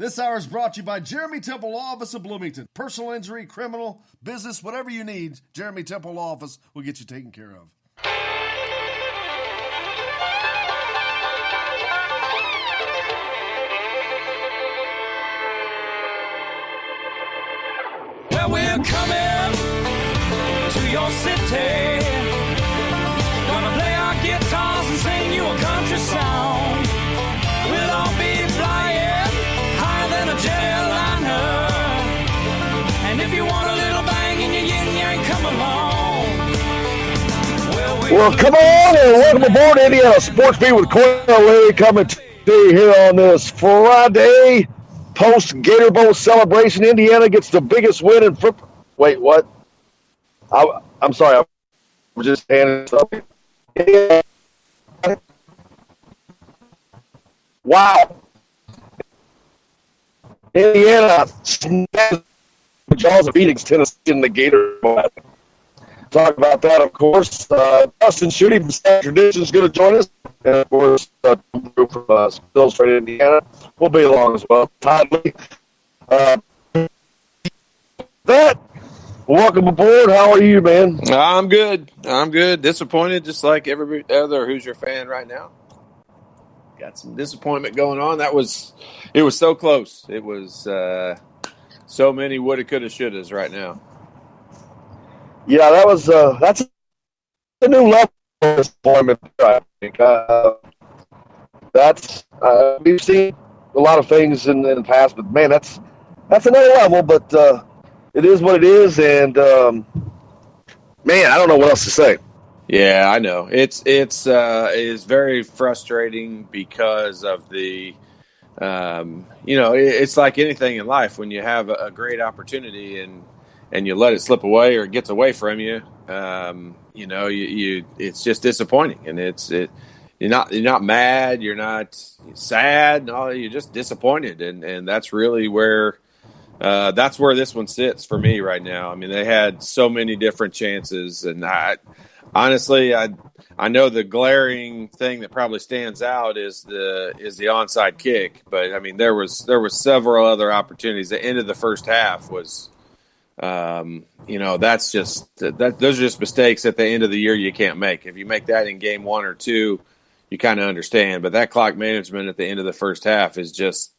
This hour is brought to you by Jeremy Temple Law Office of Bloomington. Personal injury, criminal, business, whatever you need, Jeremy Temple Law Office will get you taken care of. Well, we're coming to your city. Gonna play our guitars and sing you a country song. We'll all be flying higher than a jetliner. And if you want a little bang in your yin yang, come along. Well, come on and welcome aboard Indiana Sports Beat with Cornell Larry coming to you here on this Friday. Post-Gator Bowl celebration, Indiana gets the biggest win in football. Wait, what? I'm sorry. I was just handing something. Wow. Indiana snaps the jaws of beating Tennessee in the Gator Bowl. Talk about that, of course. Dustin Schutte from Staff Tradition is going to join us. And, of course, from Illustrated Indiana will be along as well. Todd Lee. Welcome aboard. How are you, man? I'm good. Disappointed, just like every other Hoosier fan right now. Got some disappointment going on. It was so close. It was so many woulda, coulda, shouldas right now. Yeah, that's a new level of disappointment, I think. We've seen a lot of things in the past, but man, that's another level. But it is what it is, and man, I don't know what else to say. Yeah, I know. It is very frustrating because of the, it's like anything in life when you have a great opportunity and you let it slip away or it gets away from you. It's just disappointing, and you're not mad, you're not sad, no, you're just disappointed, and that's really where this one sits for me right now. I mean, they had so many different chances, and honestly, I know the glaring thing that probably stands out is the onside kick, but I mean there was several other opportunities. The end of the first half was. That's just those are just mistakes at the end of the year you can't make. If you make that in game 1 or 2, you kind of understand. But that clock management at the end of the first half is just,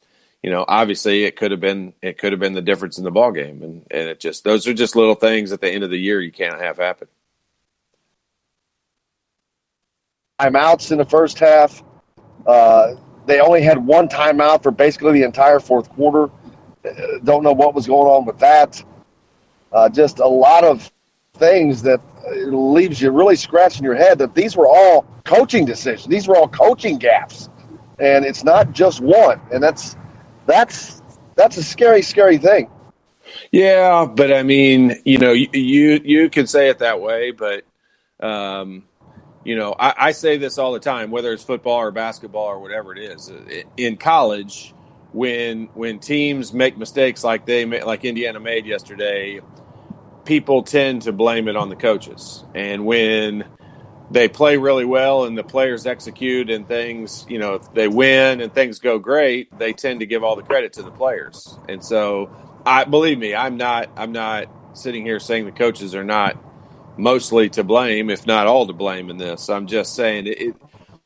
obviously it could have been the difference in the ball game, and it just those are just little things at the end of the year you can't have happen. Timeouts in the first half. They only had one timeout for basically the entire fourth quarter. Don't know what was going on with that. Just a lot of things that leaves you really scratching your head that these were all coaching decisions. These were all coaching gaffes, and it's not just one. And that's a scary, scary thing. Yeah, but I mean, you could say it that way, but I say this all the time, whether it's football or basketball or whatever it is. In college, when teams make mistakes like Indiana made yesterday, people tend to blame it on the coaches. And when they play really well and the players execute and things, they win and things go great, they tend to give all the credit to the players. And so, believe me, I'm not sitting here saying the coaches are not mostly to blame, if not all to blame in this. I'm just saying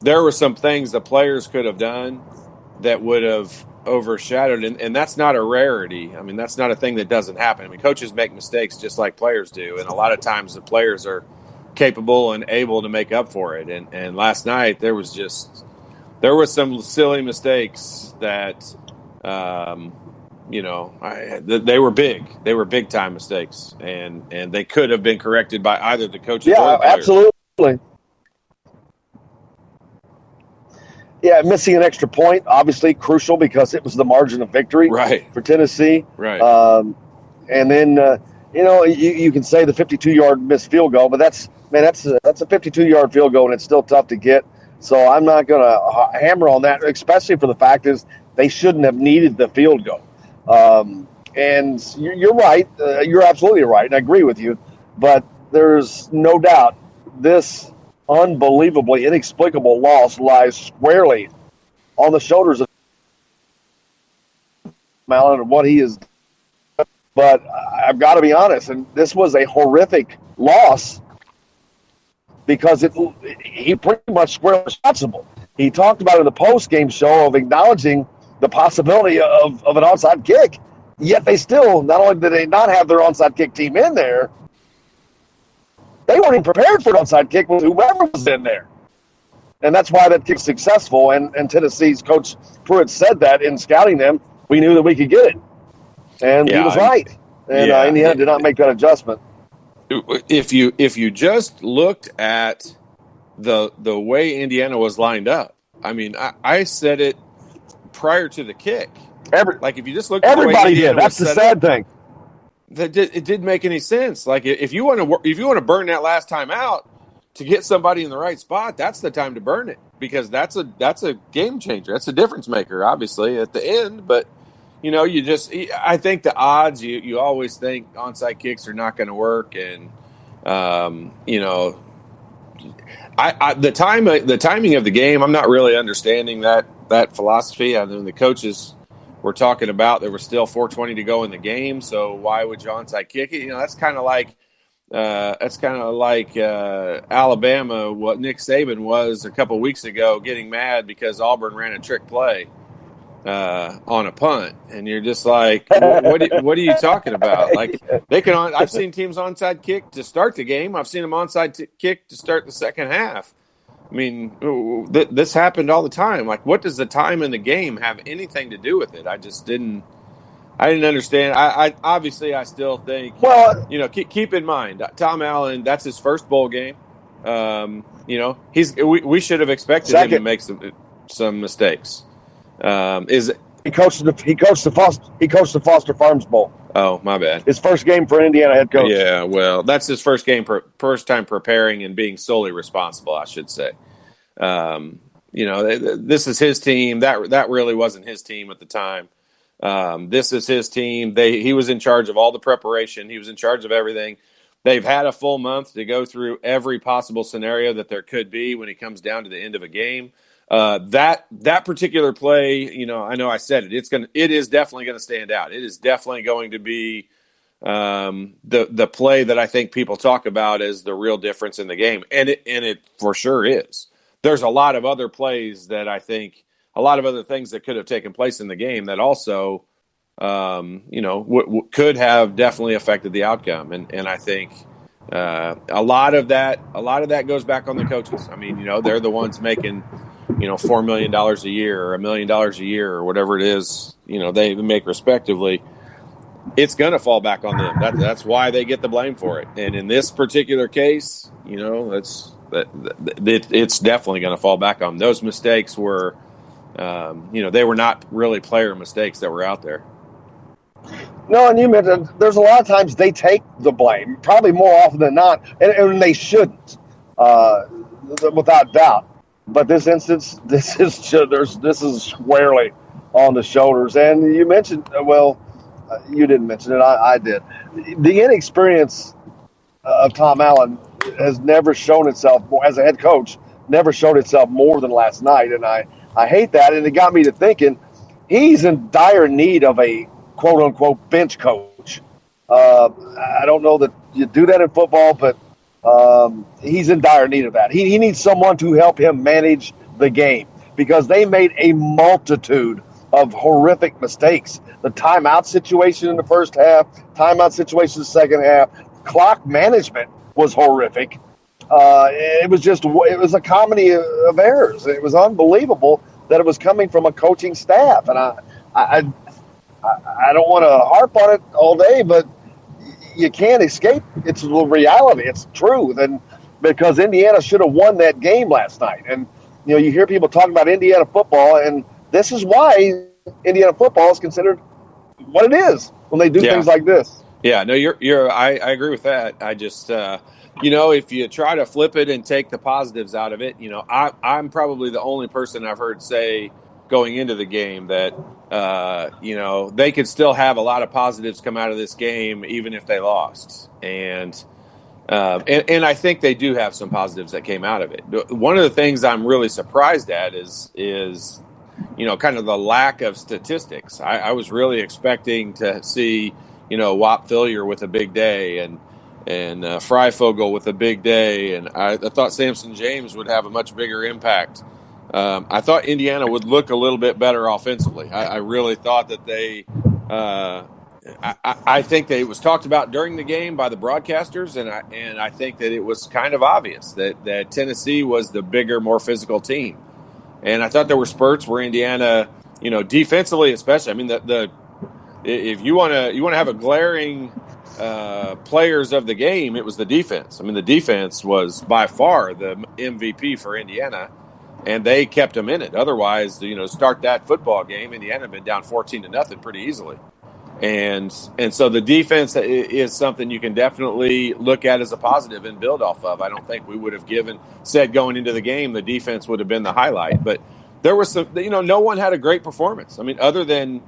there were some things the players could have done that would have overshadowed, and that's not a rarity. I mean, that's not a thing that doesn't happen. I mean, coaches make mistakes just like players do, and a lot of times the players are capable and able to make up for it. And last night there was some silly mistakes that they were big time mistakes, and they could have been corrected by either the coaches or the players. Absolutely. Yeah, missing an extra point, obviously crucial because it was the margin of victory for Tennessee. Right. And then, you can say the 52-yard missed field goal, but that's a 52-yard field goal, and it's still tough to get. So I'm not going to hammer on that, especially for the fact is they shouldn't have needed the field goal. And you're right. You're absolutely right, and I agree with you. But there's no doubt this unbelievably inexplicable loss lies squarely on the shoulders of Allen and what he is. But I've got to be honest, and this was a horrific loss because he pretty much squarely responsible. He talked about it in the post-game show of acknowledging the possibility of an onside kick. Yet they still, not only did they not have their onside kick team in there, they weren't even prepared for an onside kick with whoever was in there. And that's why that kick's successful. And Tennessee's Coach Pruitt said that in scouting them, we knew that we could get it. And he was right. And Indiana did not make that adjustment. If you just looked at the way Indiana was lined up, I mean, I said it prior to the kick. If you just look at the way Indiana That's the sad thing. It didn't make any sense. Like if you want to burn that last time out to get somebody in the right spot, that's the time to burn it, because that's a game changer. That's a difference maker, obviously, at the end. But I think the odds, you always think onside kicks are not going to work, and the timing of the game, I'm not really understanding that philosophy. I mean, the coaches were talking about there was still 4:20 to go in the game, so why would you onside kick it? That's kind of like Alabama, what Nick Saban was a couple weeks ago, getting mad because Auburn ran a trick play on a punt, and you're just like, what are you talking about? Like I've seen teams onside kick to start the game. I've seen them onside kick to start the second half. I mean, this happened all the time. Like, what does the time in the game have anything to do with it? I just didn't understand. I obviously still think, keep in mind, Tom Allen, that's his first bowl game. We should have expected him to make some mistakes. He coached the Foster Farms Bowl. Oh, my bad. His first game for Indiana head coach. Yeah, well, that's his first time preparing and being solely responsible, I should say. This is his team. That really wasn't his team at the time. This is his team. He was in charge of all the preparation. He was in charge of everything. They've had a full month to go through every possible scenario that there could be when it comes down to the end of a game. That particular play, I know I said it. It is definitely going to stand out. It is definitely going to be the play that I think people talk about as the real difference in the game, and it for sure is. There's a lot of other plays that I think, a lot of other things that could have taken place in the game that also, could have definitely affected the outcome, and I think. A lot of that goes back on the coaches. I mean, they're the ones making, $4 million a year or $1 million a year or whatever it is, they make respectively. It's going to fall back on them. That's why they get the blame for it. And in this particular case, it's definitely going to fall back on them. Those mistakes were, they were not really player mistakes that were out there. No, and you mentioned there's a lot of times they take the blame, probably more often than not, and they shouldn't, without doubt. But this instance, this is squarely on the shoulders. And you mentioned, you didn't mention it, I did. The inexperience of Tom Allen has never shown itself, as a head coach, never showed itself more than last night. And I hate that, and it got me to thinking he's in dire need of a quote-unquote bench coach. I don't know that you do that in football, but he's in dire need of that. He needs someone to help him manage the game because they made a multitude of horrific mistakes. The timeout situation in the first half, timeout situation in the second half, clock management was horrific. It was a comedy of errors. It was unbelievable that it was coming from a coaching staff. And I don't want to harp on it all day, but you can't escape. It's the reality. It's truth. And because Indiana should have won that game last night. And, you hear people talking about Indiana football, and this is why Indiana football is considered what it is when they do things like this. Yeah, no, I agree with that. I just, if you try to flip it and take the positives out of it, I'm probably the only person I've heard say going into the game that, they could still have a lot of positives come out of this game, even if they lost. And I think they do have some positives that came out of it. One of the things I'm really surprised at is kind of the lack of statistics. I was really expecting to see, Whop Fillier with a big day and Freifogel with a big day, and I thought Samson James would have a much bigger impact. I thought Indiana would look a little bit better offensively. I really thought that they I think that it was talked about during the game by the broadcasters, and I think that it was kind of obvious that Tennessee was the bigger, more physical team. And I thought there were spurts where Indiana, defensively especially. I mean, if you want to have a glaring players of the game, it was the defense. I mean, the defense was by far the MVP for Indiana, and they kept them in it. Otherwise, start that football game, Indiana had been down 14-0 pretty easily. And so the defense is something you can definitely look at as a positive and build off of. I don't think we would have said going into the game the defense would have been the highlight, but there was some. No one had a great performance. I mean, other than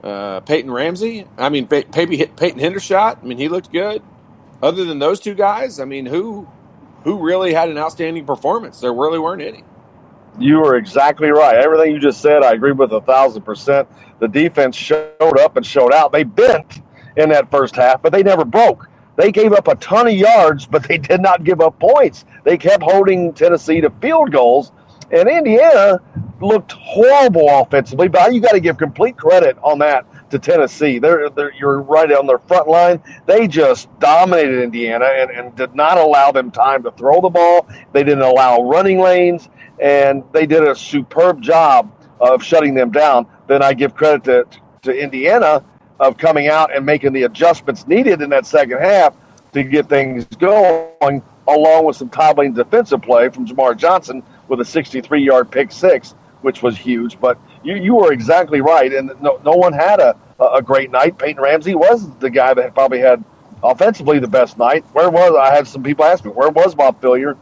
Peyton Ramsey. I mean, Peyton Hendershot. I mean, he looked good. Other than those two guys, I mean, who really had an outstanding performance? There really weren't any. You are exactly right. Everything you just said, I agree with 1,000%. The defense showed up and showed out. They bent in that first half, but they never broke. They gave up a ton of yards, but they did not give up points. They kept holding Tennessee to field goals, and Indiana looked horrible offensively, but you got to give complete credit on that to Tennessee. You're right on their front line. They just dominated Indiana and did not allow them time to throw the ball. They didn't allow running lanes, and they did a superb job of shutting them down. Then I give credit to Indiana of coming out and making the adjustments needed in that second half to get things going, along with some toppling defensive play from Jamar Johnson with a 63-yard pick six, which was huge. But you were exactly right, and no one had a great night. Peyton Ramsey was the guy that probably had offensively the best night. I had some people ask me, where was Bob Fillier?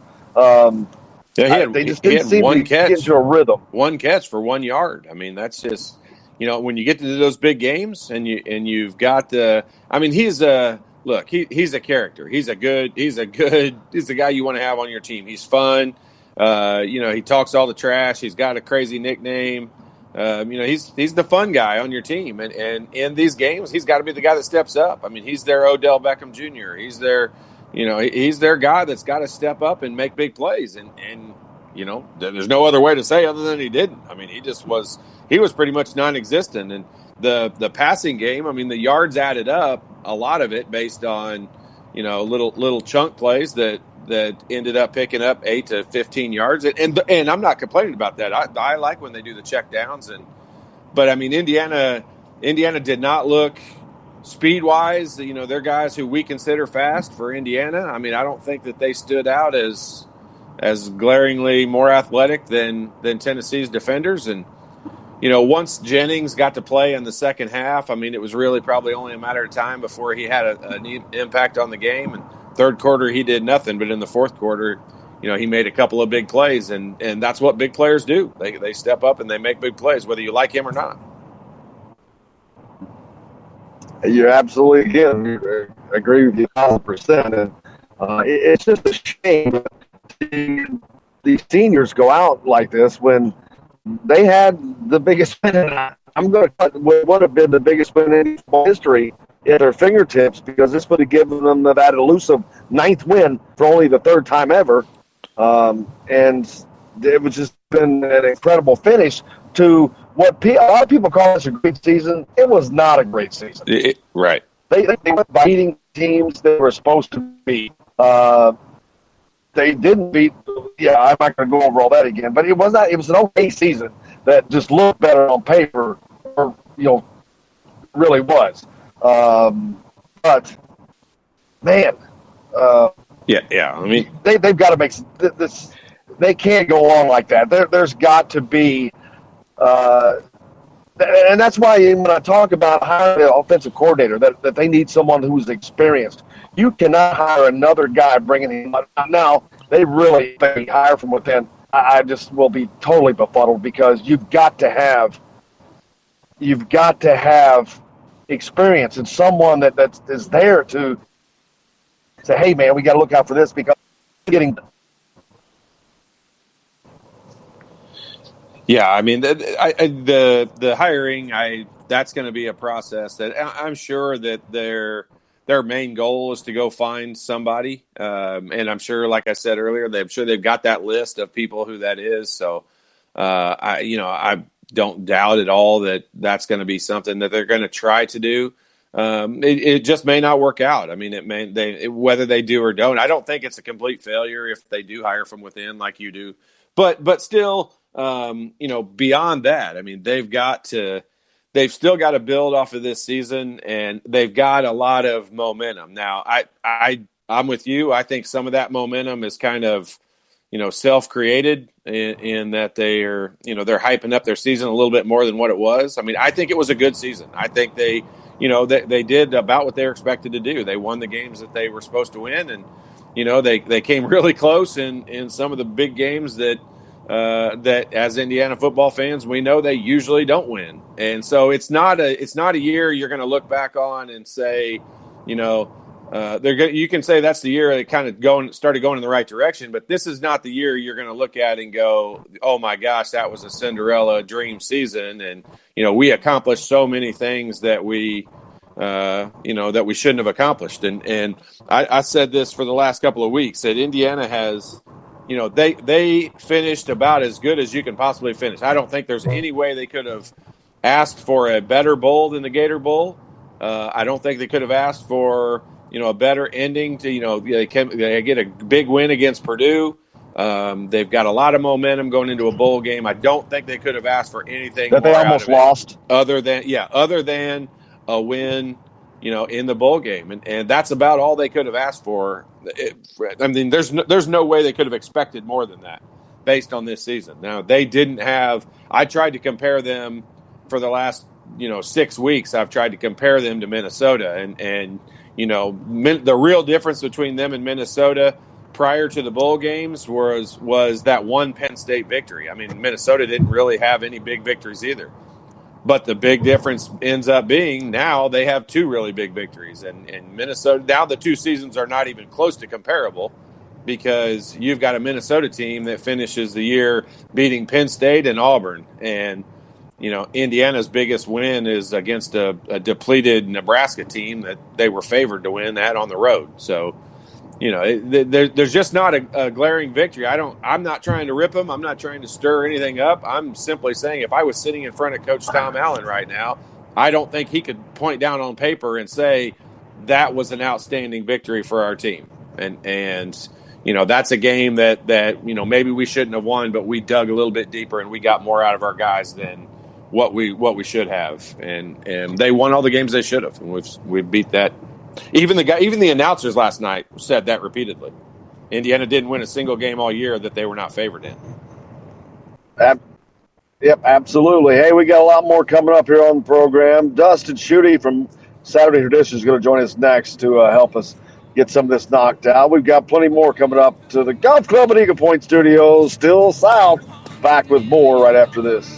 They just didn't seem to get into a rhythm. One catch for 1 yard. I mean, that's just, when you get to those big games and you've got the. I mean, he's a character. He's a guy you want to have on your team. He's fun. He talks all the trash. He's got a crazy nickname. He's the fun guy on your team. And in these games, he's got to be the guy that steps up. I mean, he's their Odell Beckham Jr. He's their guy that's got to step up and make big plays. And there's no other way to say other than he didn't. I mean, he was pretty much non-existent. And the passing game, I mean, the yards added up, a lot of it based on, little chunk plays that ended up picking up 8 to 15 yards. And I'm not complaining about that. I like when they do the check downs. But I mean, Indiana did not look speed-wise, they're guys who we consider fast for Indiana. I mean, I don't think that they stood out as glaringly more athletic than Tennessee's defenders. And, once Jennings got to play in the second half, I mean, it was really probably only a matter of time before he had an impact on the game. And third quarter, he did nothing. But in the fourth quarter, he made a couple of big plays. And that's what big players do. They step up and they make big plays, whether you like him or not. You're absolutely, again, I agree with you 1,000%. And it's just a shame to see these seniors go out like this when they had the biggest win. I'm going to cut what would have been the biggest win in history at their fingertips, because this would have given them that elusive 9th win for only the 3rd time ever. And it was just been an incredible finish to what a lot of people call this a great season. It was not a great season. Right. They went by beating teams they were supposed to beat. They didn't beat. Yeah, I'm not going to go over all that again. But it was not. It was an okay season that just looked better on paper, or really was. But man, yeah. I mean, they've got to make this. They can't go on like that. There's got to be. And that's why when I talk about hiring an offensive coordinator, that they need someone who's experienced. You cannot hire another guy bringing him up. Now, they really hire from within. I just will be totally befuddled, because you've got to have experience and someone that is there to say, hey, man, we got to look out for this, because getting. Yeah, I mean, the hiring, that's going to be a process that I'm sure that their main goal is to go find somebody, and I'm sure, like I said earlier, I'm sure they've got that list of people who that is. So, I don't doubt at all that that's going to be something that they're going to try to do. It just may not work out. I mean, whether they do or don't. I don't think it's a complete failure if they do hire from within, like you do. But still, beyond that, I mean, they've still got to build off of this season, and they've got a lot of momentum. Now, I'm with you. I think some of that momentum is kind of, self-created in that they're hyping up their season a little bit more than what it was. I mean, I think it was a good season. I think they did about what they were expected to do. They won the games that they were supposed to win, and, they came really close in some of the big games that as Indiana football fans, we know they usually don't win. And so it's not a year you're going to look back on and say, you can say that's the year it kind of started going in the right direction, but this is not the year you're going to look at and go, oh my gosh, that was a Cinderella dream season. And, we accomplished so many things that we shouldn't have accomplished. And I said this for the last couple of weeks, that Indiana has, they finished about as good as you can possibly finish. I don't think there's any way they could have asked for a better bowl than the Gator Bowl. I don't think they could have asked for, a better ending to, they get a big win against Purdue. They've got a lot of momentum going into a bowl game. I don't think they could have asked for anything that more they almost lost other than a win, in the bowl game. And that's about all they could have asked for. There's no way they could have expected more than that based on this season. Now, they didn't have – I tried to compare them for the last, 6 weeks. I've tried to compare them to Minnesota. And the real difference between them and Minnesota prior to the bowl games was that one Penn State victory. I mean, Minnesota didn't really have any big victories either. But the big difference ends up being now they have two really big victories. And Minnesota, now the two seasons are not even close to comparable, because you've got a Minnesota team that finishes the year beating Penn State and Auburn. And, Indiana's biggest win is against a depleted Nebraska team that they were favored to win that on the road. So, there's just not a glaring victory. I'm not trying to rip them. I'm not trying to stir anything up. I'm simply saying if I was sitting in front of Coach Tom Allen right now, I don't think he could point down on paper and say that was an outstanding victory for our team. And that's a game that maybe we shouldn't have won, but we dug a little bit deeper and we got more out of our guys than what we should have. And they won all the games they should have, and we've beat that. Even the announcers last night said that repeatedly. Indiana didn't win a single game all year that they were not favored in. Yep, absolutely. Hey, we got a lot more coming up here on the program. Dustin Schutte from Saturday Tradition is going to join us next to help us get some of this knocked out. We've got plenty more coming up to the Golf Club at Eagle Point Studios, still south. Back with more right after this.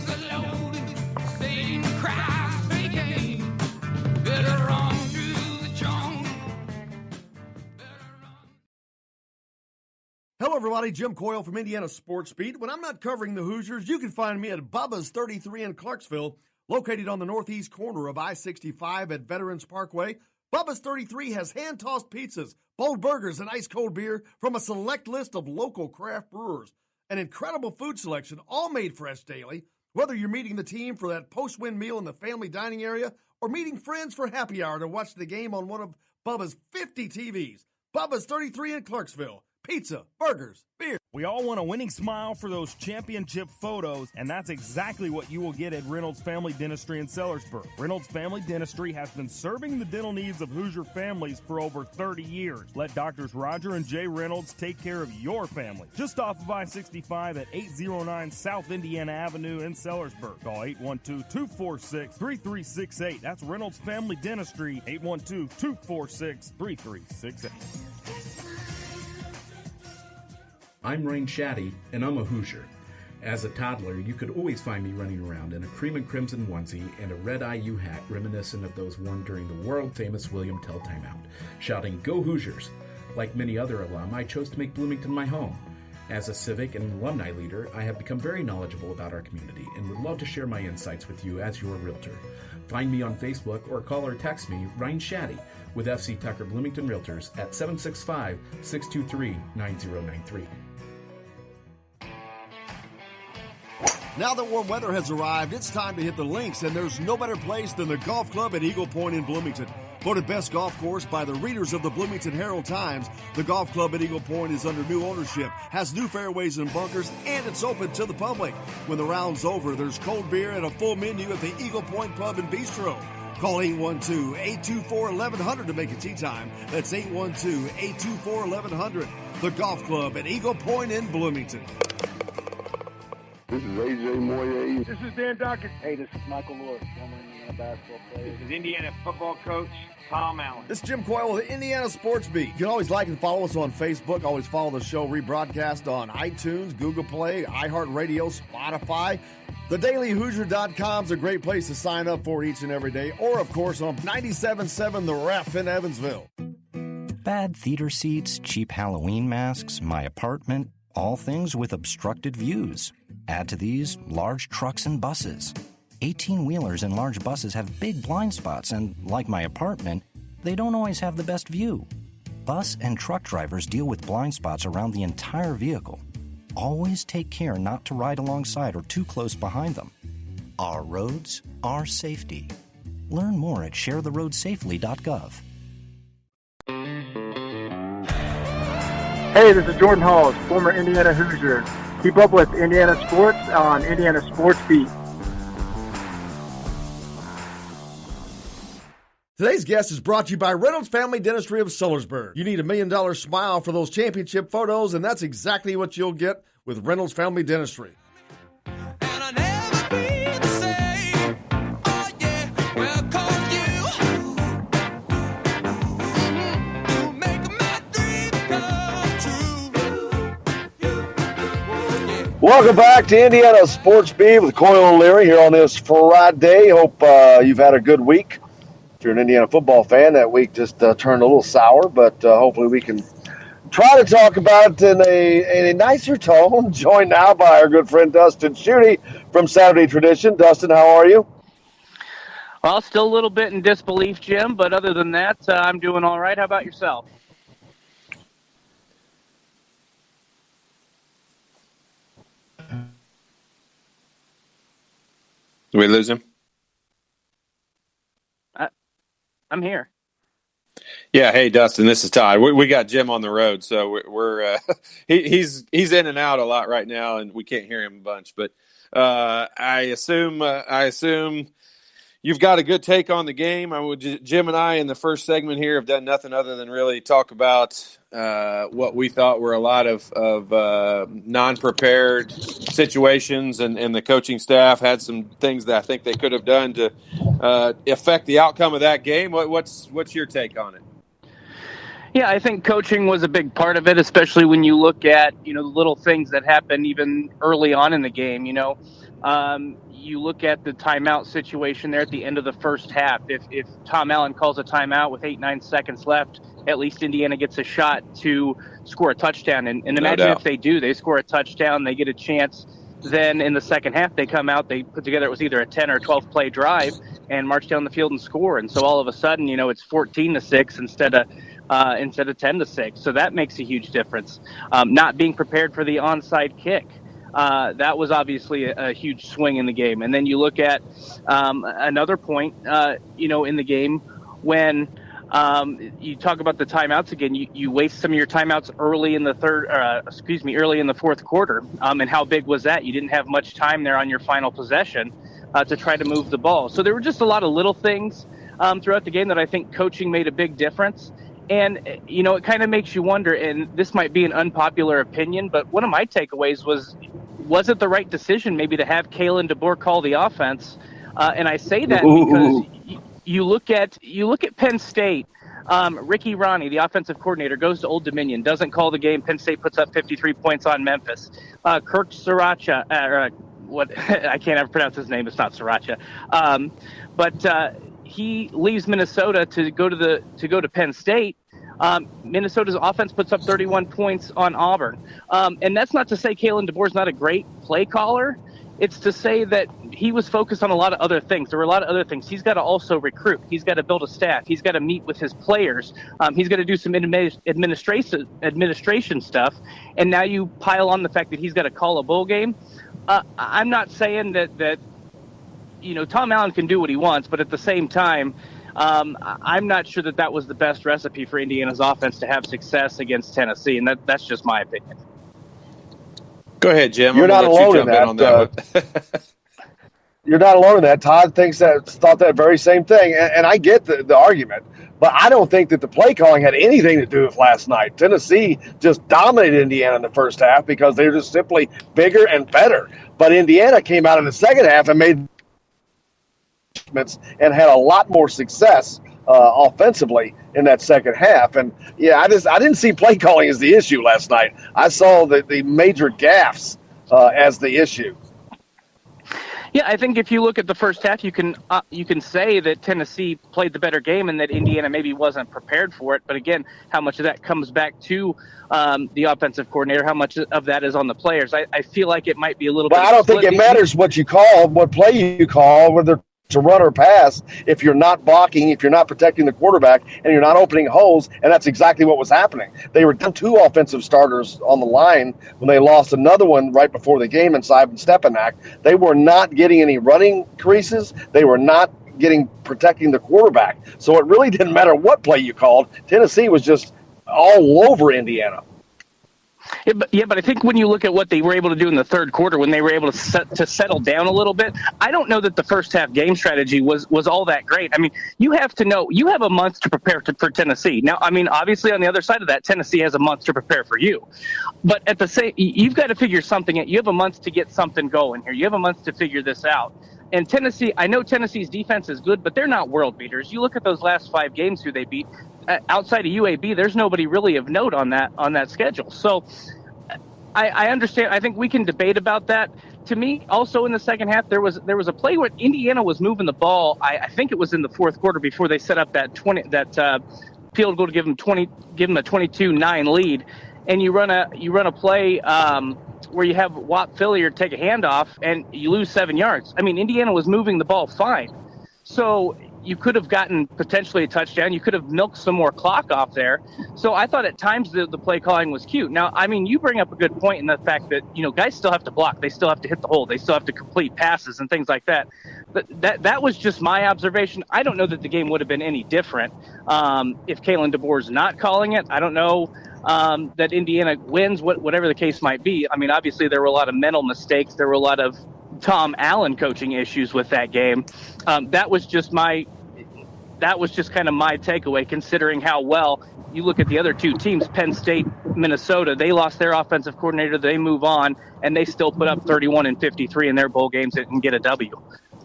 Hello, everybody. Jim Coyle from Indiana Sports Beat. When I'm not covering the Hoosiers, you can find me at Bubba's 33 in Clarksville, located on the northeast corner of I-65 at Veterans Parkway. Bubba's 33 has hand-tossed pizzas, bold burgers, and ice-cold beer from a select list of local craft brewers. An incredible food selection, all made fresh daily. Whether you're meeting the team for that post-win meal in the family dining area or meeting friends for happy hour to watch the game on one of Bubba's 50 TVs. Bubba's 33 in Clarksville. Pizza, burgers, beer. We all want a winning smile for those championship photos, and that's exactly what you will get at Reynolds Family Dentistry in Sellersburg. Reynolds Family Dentistry has been serving the dental needs of Hoosier families for over 30 years. Let Doctors Roger and Jay Reynolds take care of your family. Just off of I-65 at 809 South Indiana Avenue in Sellersburg. Call 812-246-3368. That's Reynolds Family Dentistry, 812-246-3368. I'm Rain Shaddy, and I'm a Hoosier. As a toddler, you could always find me running around in a cream and crimson onesie and a red IU hat reminiscent of those worn during the world-famous William Tell timeout, shouting, "Go Hoosiers!" Like many other alum, I chose to make Bloomington my home. As a civic and alumni leader, I have become very knowledgeable about our community and would love to share my insights with you as your realtor. Find me on Facebook or call or text me, Ryan Shaddy, with FC Tucker Bloomington Realtors at 765-623-9093. Now that warm weather has arrived, it's time to hit the links, and there's no better place than the golf club at Eagle Point in Bloomington. Voted best golf course by the readers of the Bloomington Herald-Times, the golf club at Eagle Point is under new ownership, has new fairways and bunkers, and it's open to the public. When the round's over, there's cold beer and a full menu at the Eagle Point Pub and Bistro. Call 812-824-1100 to make it tee time. That's 812-824-1100. The golf club at Eagle Point in Bloomington. This is AJ Moye. This is Dan Dawkins. Hey, this is Michael Lewis, former Indiana basketball player. This is Indiana football coach Tom Allen. This is Jim Coyle with the Indiana Sports Beat. You can always like and follow us on Facebook. Always follow the show rebroadcast on iTunes, Google Play, iHeartRadio, Spotify. TheDailyHoosier.com is a great place to sign up for each and every day. Or, of course, on 97.7 The Ref in Evansville. Bad theater seats, cheap Halloween masks, my apartment, all things with obstructed views. Add to these large trucks and buses. 18-wheelers and large buses have big blind spots, and like my apartment, they don't always have the best view. Bus and truck drivers deal with blind spots around the entire vehicle. Always take care not to ride alongside or too close behind them. Our roads, our safety. Learn more at sharetheroadsafely.gov. Hey, this is Jordan Halls, former Indiana Hoosier. Keep up with Indiana sports on Indiana Sports Beat. Today's guest is brought to you by Reynolds Family Dentistry of Sellersburg. You need $1 million smile for those championship photos, and that's exactly what you'll get with Reynolds Family Dentistry. Welcome back to Indiana Sports Beat with Coyle and Leary here on this Friday. Hope you've had a good week. If you're an Indiana football fan, that week just turned a little sour, but hopefully we can try to talk about it in a nicer tone. Joined now by our good friend Dustin Schutte from Saturday Tradition. Dustin, how are you? Well, still a little bit in disbelief, Jim, but other than that, I'm doing all right. How about yourself? Did we lose him? I'm here. Yeah. Hey, Dustin, this is Todd. We got Jim on the road, so we're he's in and out a lot right now, and we can't hear him a bunch. But I assume you've got a good take on the game. Jim and I in the first segment here have done nothing other than really talk about what we thought were a lot of non-prepared situations, and the coaching staff had some things that I think they could have done to affect the outcome of that game. What's your take on it? Yeah, I think coaching was a big part of it, especially when you look at, the little things that happened even early on in the game. You look at the timeout situation there at the end of the first half. If Tom Allen calls a timeout with 8-9 seconds left, at least Indiana gets a shot to score a touchdown. And imagine if they do, they score a touchdown, they get a chance. Then in the second half, they come out, they put together, it was either a 10 or 12 play drive and march down the field and score. And so all of a sudden, it's 14-6 instead of 10-6. So that makes a huge difference. Not being prepared for the onside kick. That was obviously a huge swing in the game. And then you look at another point, in the game when you talk about the timeouts again. You waste some of your timeouts early in the early in the fourth quarter. And how big was that? You didn't have much time there on your final possession to try to move the ball. So there were just a lot of little things throughout the game that I think coaching made a big difference. And, it kind of makes you wonder, and this might be an unpopular opinion, but one of my takeaways was it the right decision maybe to have Kalen DeBoer call the offense? And I say that because you look at Penn State. Ricky Ronnie, the offensive coordinator, goes to Old Dominion, doesn't call the game. Penn State puts up 53 points on Memphis. Kirk Sriracha, I can't ever pronounce his name. It's not Sriracha. But he leaves Minnesota to go to Penn State. Minnesota's offense puts up 31 points on Auburn. And that's not to say Kalen DeBoer's not a great play caller. It's to say that he was focused on a lot of other things. There were a lot of other things. He's got to also recruit. He's got to build a staff. He's got to meet with his players. He's got to do some administration stuff. And now you pile on the fact that he's got to call a bowl game. I'm not saying that Tom Allen can do what he wants, but at the same time, I'm not sure that was the best recipe for Indiana's offense to have success against Tennessee, and that's just my opinion. Go ahead, Jim. You're not alone in that. You're not alone in that. Todd thought that very same thing, and I get the argument, but I don't think that the play calling had anything to do with last night. Tennessee just dominated Indiana in the first half because they were just simply bigger and better. But Indiana came out in the second half and made and had a lot more success offensively in that second half. And yeah, I didn't see play calling as the issue last night. I saw the major gaffes as the issue. Yeah, I think if you look at the first half, you can say that Tennessee played the better game and that Indiana maybe wasn't prepared for it. But again, how much of that comes back to the offensive coordinator? How much of that is on the players? I feel like it might be a little bit. But I don't think it matters what play you call, whether to run or pass, if you're not blocking, if you're not protecting the quarterback, and you're not opening holes, and that's exactly what was happening. They were down 2 offensive starters on the line when they lost another one right before the game in Simon Stepanak. They were not getting any running creases. They were not protecting the quarterback. So it really didn't matter what play you called. Tennessee was just all over Indiana. Yeah, but I think when you look at what they were able to do in the third quarter, when they were able to settle down a little bit, I don't know that the first half game strategy was all that great. I mean, you have to know you have a month to prepare for Tennessee. Now, I mean, obviously on the other side of that, Tennessee has a month to prepare for you. But at the same, you've got to figure something out. You have a month to get something going here. You have a month to figure this out. And Tennessee, I know Tennessee's defense is good, but they're not world beaters. You look at those last 5 games who they beat. Outside of UAB, there's nobody really of note on that schedule. So I understand. I think we can debate about that. To me, also in the second half, there was a play where Indiana was moving the ball. I think it was in the fourth quarter before they set up that field goal to give them a 22-9 lead, and you run a play where you have Watt Filliard take a handoff and you lose 7 yards. I mean, Indiana was moving the ball fine, so you could have gotten potentially a touchdown. You could have milked some more clock off there. So I thought at times the play calling was cute. Now, I mean, you bring up a good point in the fact that, guys still have to block. They still have to hit the hole. They still have to complete passes and things like that. But that was just my observation. I don't know that the game would have been any different if Kalen DeBoer's not calling it. I don't know that Indiana wins, whatever the case might be. I mean, obviously there were a lot of mental mistakes. There were a lot of Tom Allen coaching issues with that game. That was just kind of my takeaway, considering how well you look at the other 2 teams, Penn State, Minnesota. They lost their offensive coordinator. They move on, and they still put up 31 and 53 in their bowl games and get a W.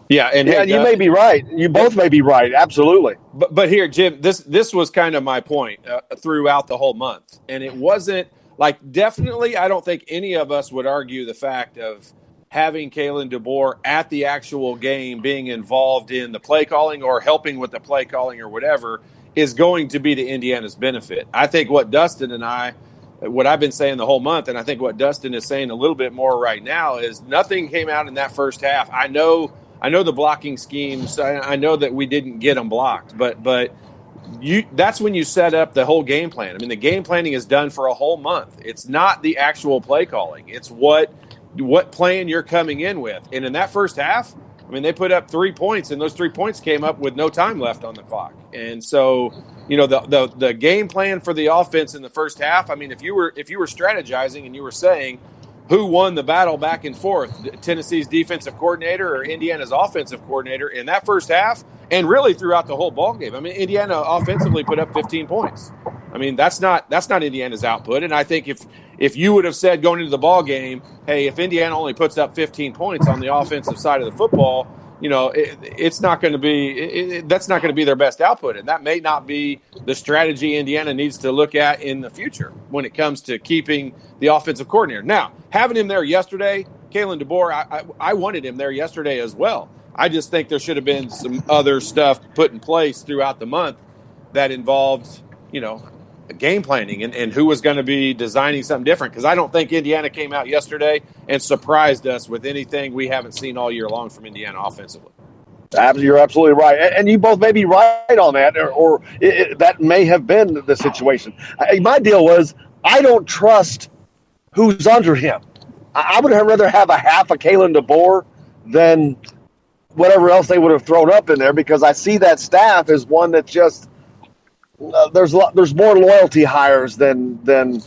Yeah, and you may be right. You both may be right. Absolutely. But here, Jim, this was kind of my point throughout the whole month, and it wasn't definitely. I don't think any of us would argue the fact of having Kalen DeBoer at the actual game, being involved in the play calling or helping with the play calling or whatever, is going to be to Indiana's benefit. I think what I've been saying the whole month, and I think what Dustin is saying a little bit more right now, is nothing came out in that first half. I know the blocking schemes. I know that we didn't get them blocked, but that's when you set up the whole game plan. I mean, the game planning is done for a whole month. It's not the actual play calling. It's what plan you're coming in with. And in that first half, I mean, they put up 3 points, and those 3 points came up with no time left on the clock. And so, the game plan for the offense in the first half, I mean, if you were strategizing and you were saying who won the battle back and forth, Tennessee's defensive coordinator or Indiana's offensive coordinator in that first half, and really throughout the whole ball game. I mean, Indiana offensively put up 15 points. I mean, that's not Indiana's output. And I think if you would have said going into the ball game, hey, if Indiana only puts up 15 points on the offensive side of the football, it's not going to be that's not going to be their best output, and that may not be the strategy Indiana needs to look at in the future when it comes to keeping the offensive coordinator. Now, having him there yesterday, Kalen DeBoer, I wanted him there yesterday as well. I just think there should have been some other stuff put in place throughout the month that involved, game planning and who was going to be designing something different. Because I don't think Indiana came out yesterday and surprised us with anything we haven't seen all year long from Indiana offensively. You're absolutely right. And you both may be right on that, or that may have been the situation. My deal was I don't trust who's under him. I would rather have a half a Kalen DeBoer than whatever else they would have thrown up in there, because I see that staff as one that just there's more loyalty hires than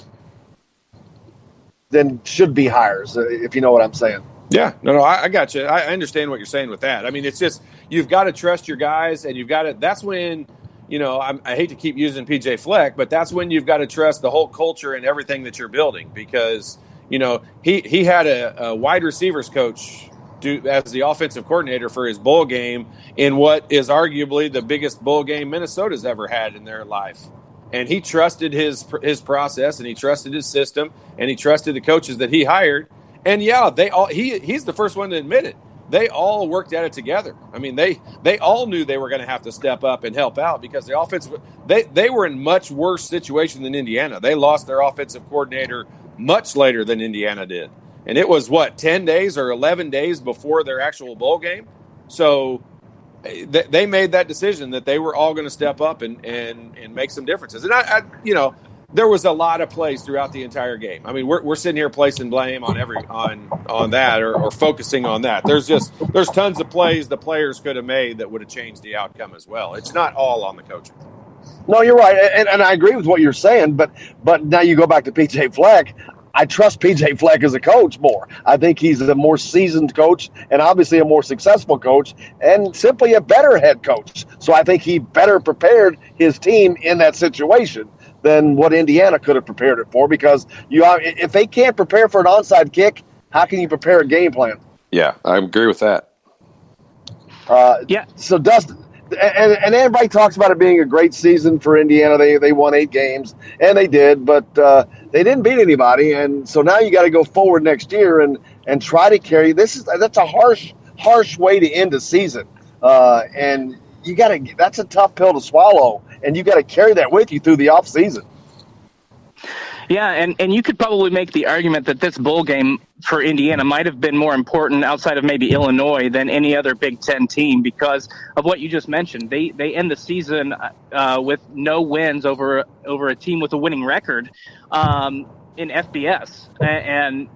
should be hires, if you know what I'm saying. Yeah, no, I got you. I understand what you're saying with that. I mean, it's just you've got to trust your guys, and you've got to. That's when, I hate to keep using PJ Fleck, but that's when you've got to trust the whole culture and everything that you're building, because he had a wide receivers coach as the offensive coordinator for his bowl game in what is arguably the biggest bowl game Minnesota's ever had in their life. And he trusted his process, and he trusted his system, and he trusted the coaches that he hired. And yeah, he's the first one to admit it. They all worked at it together. I mean, they all knew they were going to have to step up and help out, because the offense they were in much worse situation than Indiana. They lost their offensive coordinator much later than Indiana did. And it was 10 days or 11 days before their actual bowl game. So they made that decision that they were all going to step up and make some differences. And I there was a lot of plays throughout the entire game. I mean, we're sitting here placing blame on on that or focusing on that. There's tons of plays the players could have made that would have changed the outcome as well. It's not all on the coaching. No, you're right, and I agree with what you're saying. But now you go back to PJ Fleck. I trust PJ Fleck as a coach more. I think he's a more seasoned coach, and obviously a more successful coach, and simply a better head coach. So I think he better prepared his team in that situation than what Indiana could have prepared it for, because if they can't prepare for an onside kick, how can you prepare a game plan? Yeah, I agree with that. Yeah. So Dustin, and everybody talks about it being a great season for Indiana. They won 8 games, and they did, but they didn't beat anybody. And so now you got to go forward next year and try to carry. That's a harsh way to end a season, and that's a tough pill to swallow, and you got to carry that with you through the off season. Yeah, and you could probably make the argument that this bowl game for Indiana might have been more important outside of maybe Illinois than any other Big Ten team, because of what you just mentioned. They end the season with no wins over a team with a winning record in FBS. And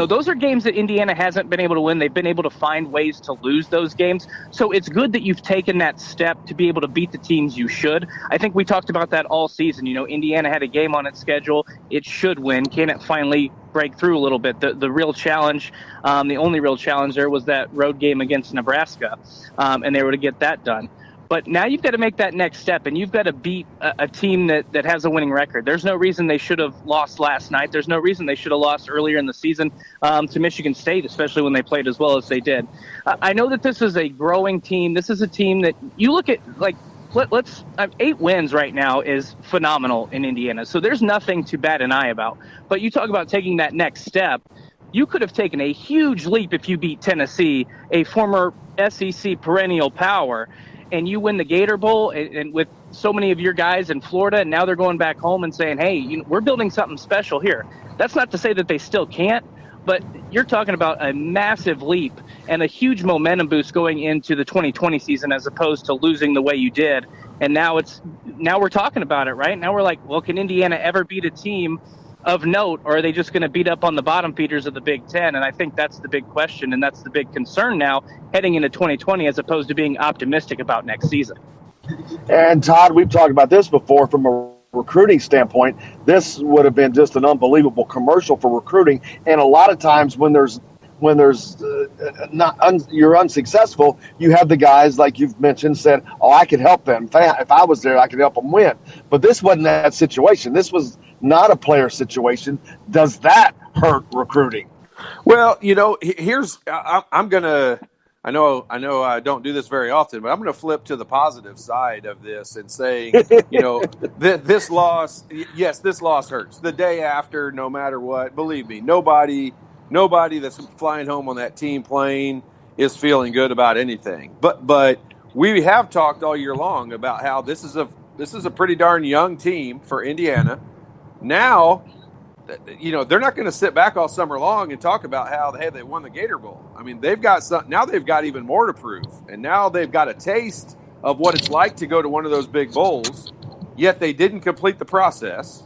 those are games that Indiana hasn't been able to win. They've been able to find ways to lose those games. So it's good that you've taken that step to be able to beat the teams you should. I think we talked about that all season. Indiana had a game on its schedule. It should win. Can it finally break through a little bit? The real challenge, the only real challenge there was that road game against Nebraska, and they were to get that done. But now you've got to make that next step, and you've got to beat a team that has a winning record. There's no reason they should have lost last night. There's no reason they should have lost earlier in the season to Michigan State, especially when they played as well as they did. I know that this is a growing team. This is a team that you look at, let's 8 wins right now is phenomenal in Indiana. So there's nothing to bat an eye about. But you talk about taking that next step. You could have taken a huge leap if you beat Tennessee, a former SEC perennial power, and you win the Gator Bowl, and with so many of your guys in Florida, and now they're going back home and saying, hey, we're building something special here. That's not to say that they still can't, but you're talking about a massive leap and a huge momentum boost going into the 2020 season, as opposed to losing the way you did. And now we're talking about it, right? Now we're like, well, can Indiana ever beat a team of note, or are they just going to beat up on the bottom feeders of the Big Ten? And I think that's the big question, and that's the big concern now heading into 2020, as opposed to being optimistic about next season. And Todd, we've talked about this before from a recruiting standpoint. This would have been just an unbelievable commercial for recruiting. And a lot of times when you're unsuccessful, you have the guys, like you've mentioned, said, oh, I could help them. If I was there, I could help them win. But this wasn't that situation. This was not a player situation. Does that hurt recruiting? Well, I know I don't do this very often, but I'm going to flip to the positive side of this and say, this loss, yes, this loss hurts. The day after, no matter what, believe me, nobody that's flying home on that team plane is feeling good about anything. But we have talked all year long about how this is This is a pretty darn young team for Indiana. Now, they're not going to sit back all summer long and talk about how, hey, they won the Gator Bowl. I mean, they've got even more to prove. And now they've got a taste of what it's like to go to one of those big bowls, yet they didn't complete the process.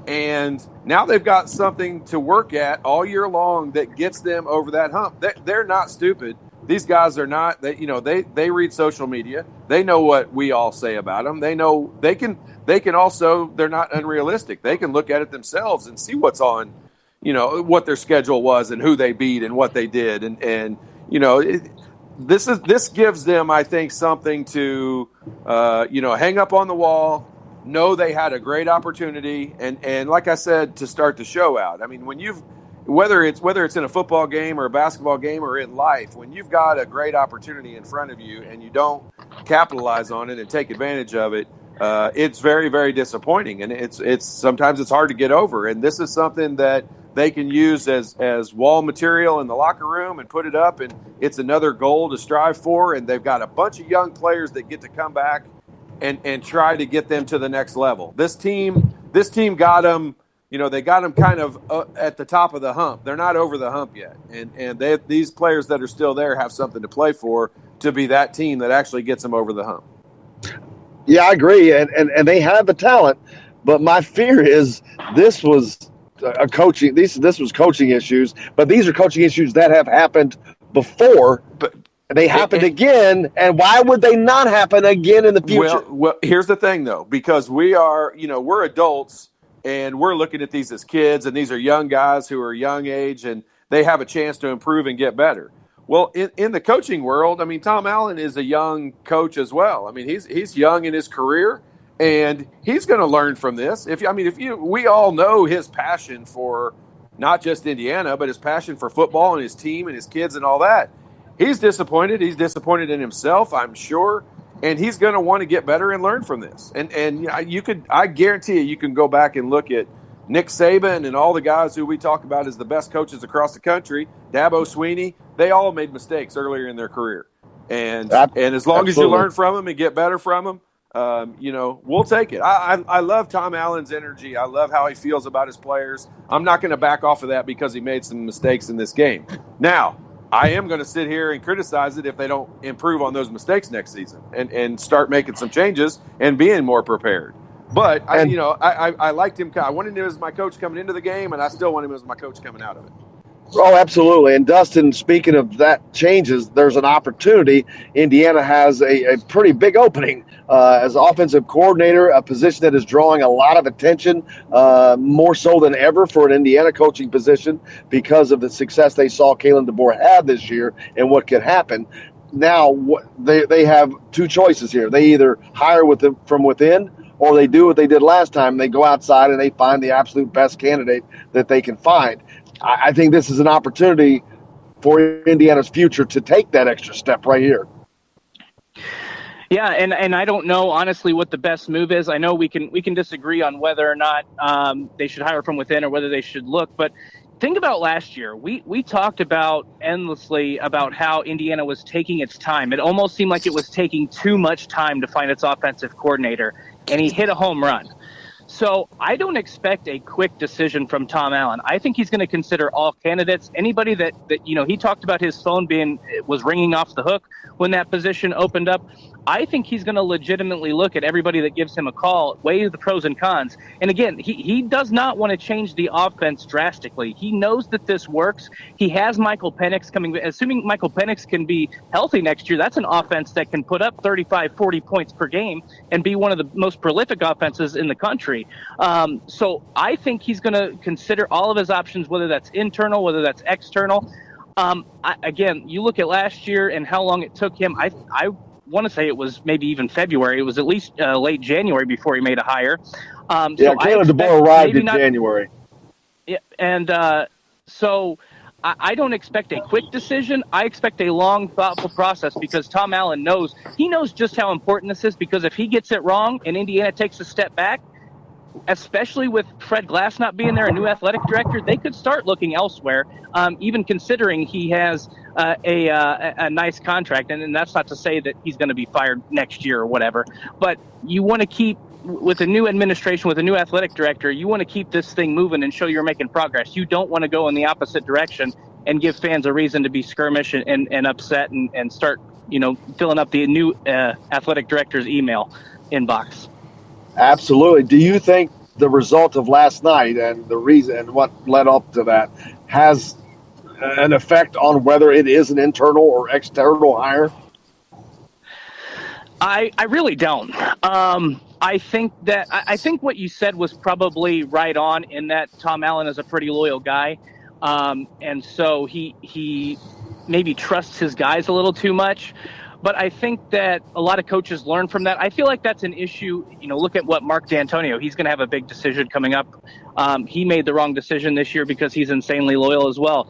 And now they've got something to work at all year long that gets them over that hump. They're not stupid. These guys are not. They read social media. They know what we all say about them. They know they can also. They're not unrealistic. They can look at it themselves and see what's on, what their schedule was and who they beat and what they did. This gives them, I think, something to hang up on the wall. Know they had a great opportunity, and like I said, to start the show out. I mean, whether it's in a football game or a basketball game or in life, when you've got a great opportunity in front of you and you don't capitalize on it and take advantage of it, it's very, very disappointing, and it's sometimes it's hard to get over. And this is something that they can use as wall material in the locker room and put it up, and it's another goal to strive for. And they've got a bunch of young players that get to come back and try to get them to the next level. This team got them. They got them kind of at the top of the hump. They're not over the hump yet. And these players that are still there have something to play for to be that team that actually gets them over the hump. Yeah, I agree. And they have the talent. But my fear is this was this was coaching issues. But these are coaching issues that have happened before. But they happened again. And why would they not happen again in the future? Well, here's the thing, though, because we're adults. And we're looking at these as kids, and these are young guys who are young age, and they have a chance to improve and get better. Well, in the coaching world, I mean, Tom Allen is a young coach as well. I mean, he's young in his career, and he's going to learn from this. We all know his passion for not just Indiana, but his passion for football and his team and his kids and all that. He's disappointed. He's disappointed in himself, I'm sure. And he's going to want to get better and learn from this. And I guarantee you can go back and look at Nick Saban and all the guys who we talk about as the best coaches across the country, Dabo Swinney, they all made mistakes earlier in their career. And as long as you learn from them and get better from them, we'll take it. I love Tom Allen's energy. I love how he feels about his players. I'm not going to back off of that because he made some mistakes in this game. Now, I am going to sit here and criticize it if they don't improve on those mistakes next season and start making some changes and being more prepared. But I liked him. I wanted him as my coach coming into the game, and I still want him as my coach coming out of it. Oh, absolutely. And Dustin, speaking of that changes, there's an opportunity. Indiana has a pretty big opening as offensive coordinator, a position that is drawing a lot of attention, more so than ever for an Indiana coaching position because of the success they saw Kalen DeBoer have this year and what could happen. Now, they have two choices here. They either hire from within, or they do what they did last time. They go outside and they find the absolute best candidate that they can find. I think this is an opportunity for Indiana's future to take that extra step right here. Yeah, and I don't know, honestly, what the best move is. I know we can disagree on whether or not they should hire from within or whether they should look. But think about last year. We talked about endlessly about how Indiana was taking its time. It almost seemed like it was taking too much time to find its offensive coordinator, and he hit a home run. So I don't expect a quick decision from Tom Allen. I think he's going to consider all candidates. Anybody that he talked about his phone was ringing off the hook when that position opened up. I think he's going to legitimately look at everybody that gives him a call, weigh the pros and cons. And again, he does not want to change the offense drastically. He knows that this works. He has Michael Penix coming. Assuming Michael Penix can be healthy next year, that's an offense that can put up 35, 40 points per game and be one of the most prolific offenses in the country. So I think he's going to consider all of his options, whether that's internal, whether that's external. Again, you look at last year and how long it took him. I want to say it was maybe even February. It was at least late January before he made a hire. Kalen DeBoer arrived in January. Yeah, and so I don't expect a quick decision. I expect a long, thoughtful process because Tom Allen knows just how important this is, because if he gets it wrong and Indiana takes a step back, especially with Fred Glass not being there, a new athletic director, they could start looking elsewhere, even considering he has a nice contract. And that's not to say that he's going to be fired next year or whatever. But you want to keep with a new administration, with a new athletic director, you want to keep this thing moving and show you're making progress. You don't want to go in the opposite direction and give fans a reason to be skirmish and upset and start, filling up the new athletic director's email inbox. Absolutely. Do you think the result of last night and the reason and what led up to that has an effect on whether it is an internal or external hire? I really don't. I think what you said was probably right on, in that Tom Allen is a pretty loyal guy. And so he maybe trusts his guys a little too much. But I think that a lot of coaches learn from that. I feel like that's an issue. Look at what Mark D'Antonio, he's going to have a big decision coming up. He made the wrong decision this year because he's insanely loyal as well.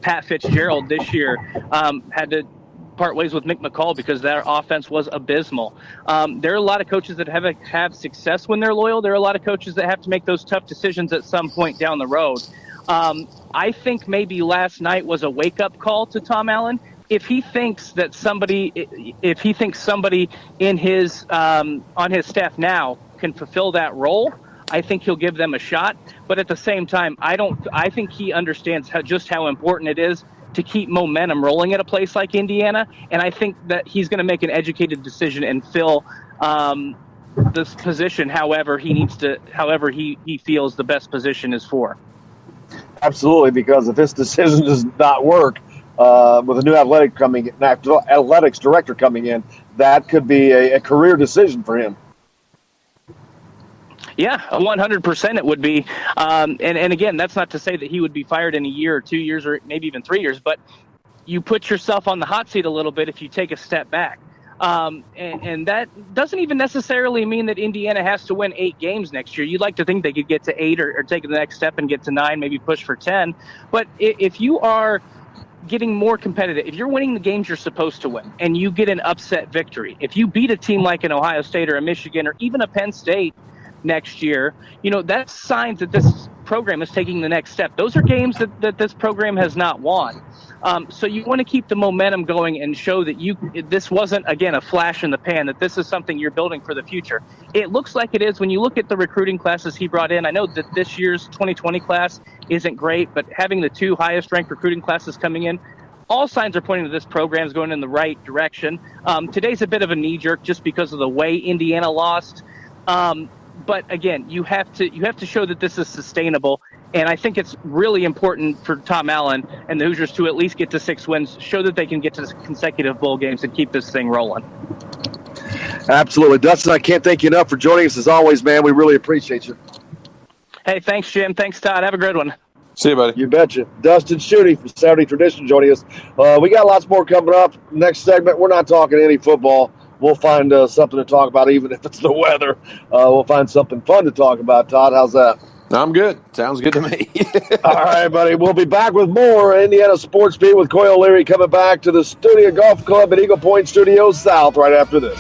Pat Fitzgerald this year had to part ways with Mick McCall because their offense was abysmal. There are a lot of coaches that have success when they're loyal. There are a lot of coaches that have to make those tough decisions at some point down the road. I think maybe last night was a wake-up call to Tom Allen. If he thinks somebody in his on his staff now can fulfill that role, I think he'll give them a shot. But at the same time, I think he understands how important it is to keep momentum rolling at a place like Indiana, and I think that he's going to make an educated decision and fill this position however he feels the best position is for. Absolutely, because if this decision does not work, with a new athletics director coming in, that could be a career decision for him. Yeah, 100% it would be. And again, that's not to say that he would be fired in a year or 2 years or maybe even 3 years, but you put yourself on the hot seat a little bit if you take a step back. And that doesn't even necessarily mean that Indiana has to win 8 games next year. You'd like to think they could get to 8 or take the next step and get to 9, maybe push for 10. But if you are getting more competitive, if you're winning the games you're supposed to win and you get an upset victory, if you beat a team like an Ohio State or a Michigan or even a Penn State next year, that's signs that this program is taking the next step. Those are games that this program has not won. So you want to keep the momentum going and show that this wasn't, again, a flash in the pan, that this is something you're building for the future. It looks like it is when you look at the recruiting classes he brought in. I know that this year's 2020 class isn't great, but having the 2 highest ranked recruiting classes coming in, all signs are pointing to this program's going in the right direction. Today's a bit of a knee jerk just because of the way Indiana lost. But again, you have to show that this is sustainable. And I think it's really important for Tom Allen and the Hoosiers to at least get to 6 wins, show that they can get to consecutive bowl games and keep this thing rolling. Absolutely. Dustin, I can't thank you enough for joining us as always, man. We really appreciate you. Hey, thanks, Jim. Thanks, Todd. Have a good one. See you, buddy. You betcha. Dustin Schutte from Saturday Tradition joining us. We got lots more coming up. Next segment, we're not talking any football. We'll find something to talk about, even if it's the weather. We'll find something fun to talk about. Todd, how's that? I'm good. Sounds good to me. All right, buddy. We'll be back with more Indiana Sports Beat with Coy O'Leary coming back to the Studio Golf Club at Eagle Point Studios South right after this.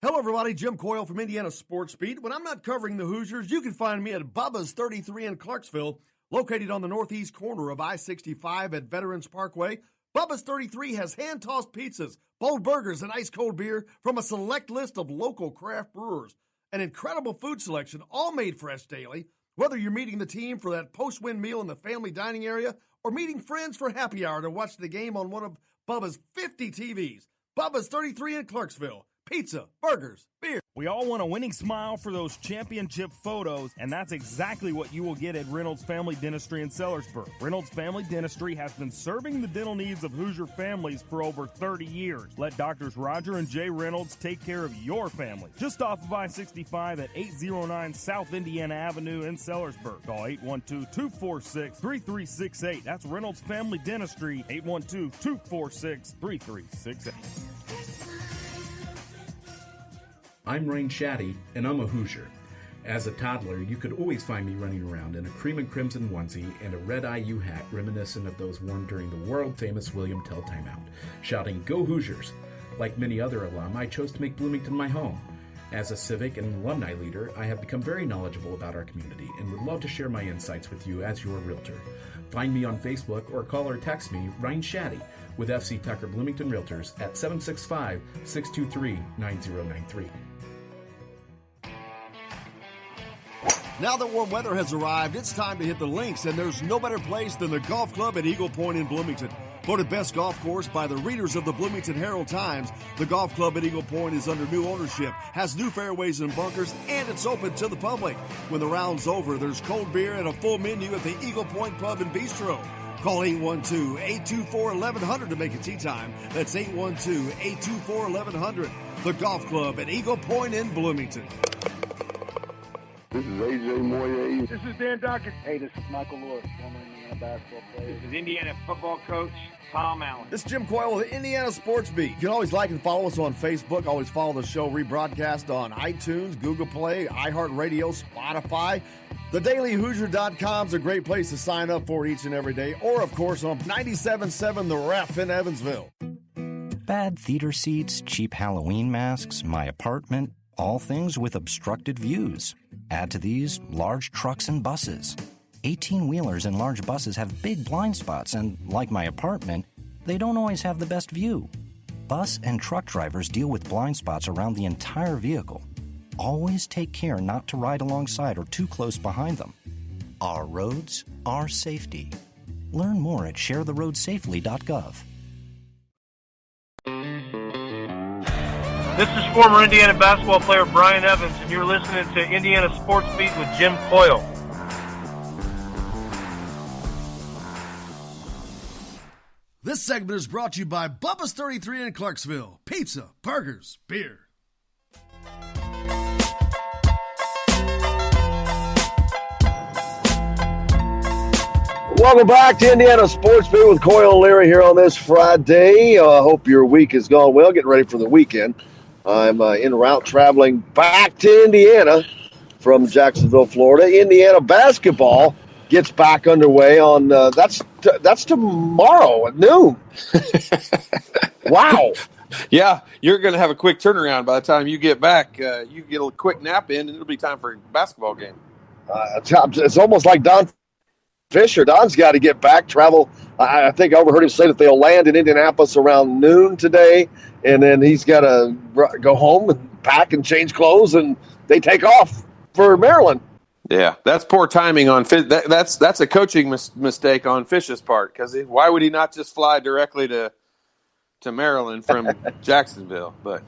Hello, everybody. Jim Coyle from Indiana Sports Beat. When I'm not covering the Hoosiers, you can find me at Bubba's 33 in Clarksville, located on the northeast corner of I-65 at Veterans Parkway. Bubba's 33 has hand-tossed pizzas, bold burgers, and ice-cold beer from a select list of local craft brewers. An incredible food selection, all made fresh daily. Whether you're meeting the team for that post-win meal in the family dining area or meeting friends for happy hour to watch the game on one of Bubba's 50 TVs. Bubba's 33 in Clarksville. Pizza, burgers, beer. We all want a winning smile for those championship photos, and that's exactly what you will get at Reynolds Family Dentistry in Sellersburg. Reynolds Family Dentistry has been serving the dental needs of Hoosier families for over 30 years. Let Doctors Roger and Jay Reynolds take care of your family. Just off of I-65 at 809 South Indiana Avenue in Sellersburg. Call 812-246-3368. That's Reynolds Family Dentistry, 812-246-3368. I'm Rain Shaddy, and I'm a Hoosier. As a toddler, you could always find me running around in a cream and crimson onesie and a red IU hat reminiscent of those worn during the world-famous William Tell timeout, shouting, "Go Hoosiers!" Like many other alum, I chose to make Bloomington my home. As a civic and alumni leader, I have become very knowledgeable about our community and would love to share my insights with you as your realtor. Find me on Facebook or call or text me, Ryan Shaddy, with FC Tucker Bloomington Realtors at 765-623-9093. Now that warm weather has arrived, it's time to hit the links, and there's no better place than the golf club at Eagle Point in Bloomington. Voted best golf course by the readers of the Bloomington Herald-Times, the golf club at Eagle Point is under new ownership, has new fairways and bunkers, and it's open to the public. When the round's over, there's cold beer and a full menu at the Eagle Point Pub and Bistro. Call 812-824-1100 to make a tee time. That's 812-824-1100. The golf club at Eagle Point in Bloomington. This is AJ Moye. This is Dan Dawkins. Hey, this is Michael Lord, former Indiana basketball player. This is Indiana football coach Tom Allen. This is Jim Coyle with the Indiana Sports Beat. You can always like and follow us on Facebook. Always follow the show rebroadcast on iTunes, Google Play, iHeartRadio, Spotify. TheDailyHoosier.com is a great place to sign up for each and every day. Or, of course, on 97.7 The Ref in Evansville. Bad theater seats, cheap Halloween masks, my apartment, all things with obstructed views. Add to these large trucks and buses. 18-wheelers and large buses have big blind spots, and like my apartment, they don't always have the best view. Bus and truck drivers deal with blind spots around the entire vehicle. Always take care not to ride alongside or too close behind them. Our roads, our safety. Learn more at sharetheroadsafely.gov. This is former Indiana basketball player Brian Evans, and you're listening to Indiana Sports Beat with Jim Coyle. This segment is brought to you by Bubba's 33 in Clarksville. Pizza, burgers, beer. Welcome back to Indiana Sports Beat with Coyle and Leary here on this Friday. I hope your week has gone well. Getting ready for the weekend. I'm en route traveling back to Indiana from Jacksonville, Florida. Indiana basketball gets back underway on that's tomorrow at noon. Wow. Yeah, you're going to have a quick turnaround by the time you get back. You get a quick nap in, and it'll be time for a basketball game. It's almost like Don Fisher. Don's got to get back, travel. I think I overheard him say that they'll land in Indianapolis around noon today, and then he's got to go home and pack and change clothes, and they take off for Maryland. Yeah, that's poor timing on Fish. That's a coaching mistake on Fish's part, because why would he not just fly directly to Maryland from Jacksonville? But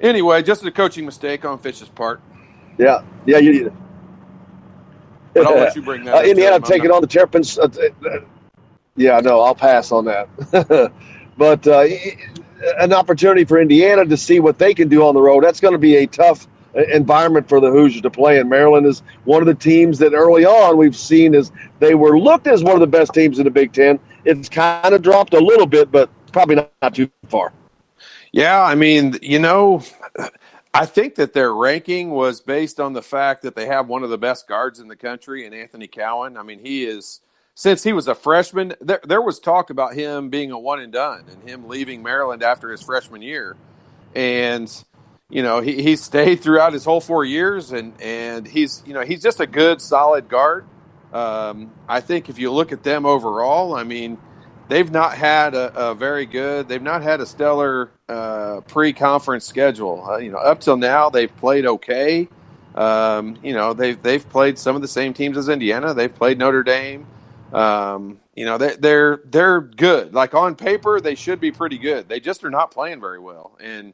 anyway, just a coaching mistake on Fish's part. Yeah. But I'll let you bring that up. Indiana taking on the Terrapins. I'll pass on that. But an opportunity for Indiana to see what they can do on the road. That's going to be a tough environment for the Hoosiers to play in. Maryland is one of the teams that early on we've seen as they were looked as one of the best teams in the Big Ten. It's kind of dropped a little bit, but probably not too far. Yeah, I mean, I think that their ranking was based on the fact that they have one of the best guards in the country in Anthony Cowan. I mean, since he was a freshman, there was talk about him being a one and done and him leaving Maryland after his freshman year. And, he stayed throughout his whole 4 years, and he's just a good, solid guard. I think if you look at them overall, I mean, they've not had they've not had a stellar pre-conference schedule. Up till now, they've played okay. They've played some of the same teams as Indiana. They've played Notre Dame. They're good. Like on paper, they should be pretty good. They just are not playing very well. And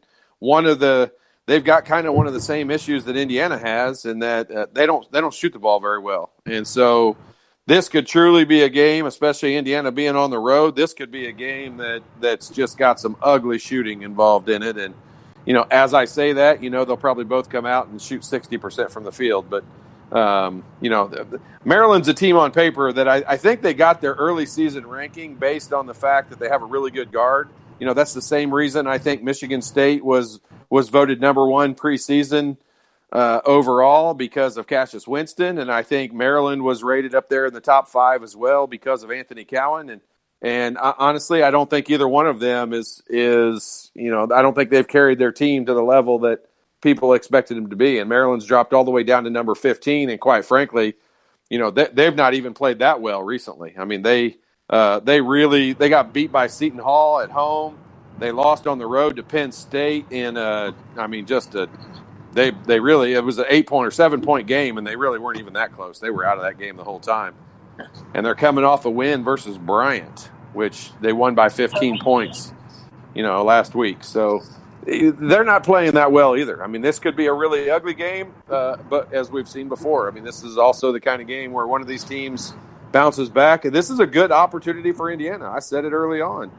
they've got kind of one of the same issues that Indiana has, in that they don't shoot the ball very well. And so this could truly be a game, especially Indiana being on the road. This could be a game that's just got some ugly shooting involved in it. And, as I say that, they'll probably both come out and shoot 60% from the field. But, Maryland's a team on paper that I think they got their early season ranking based on the fact that they have a really good guard. That's the same reason I think Michigan State was voted number one preseason overall, because of Cassius Winston, and I think Maryland was rated up there in the top 5 as well because of Anthony Cowan. And honestly, I don't think either one of them is I don't think they've carried their team to the level that people expected them to be. And Maryland's dropped all the way down to number 15, and quite frankly, they've not even played that well recently. I mean, they got beat by Seton Hall at home. They lost on the road to Penn State it was an 8-point or 7-point game, and they really weren't even that close. They were out of that game the whole time. And they're coming off a win versus Bryant, which they won by 15 points, last week. So they're not playing that well either. I mean, this could be a really ugly game, but as we've seen before, I mean, this is also the kind of game where one of these teams bounces back. And this is a good opportunity for Indiana. I said it early on.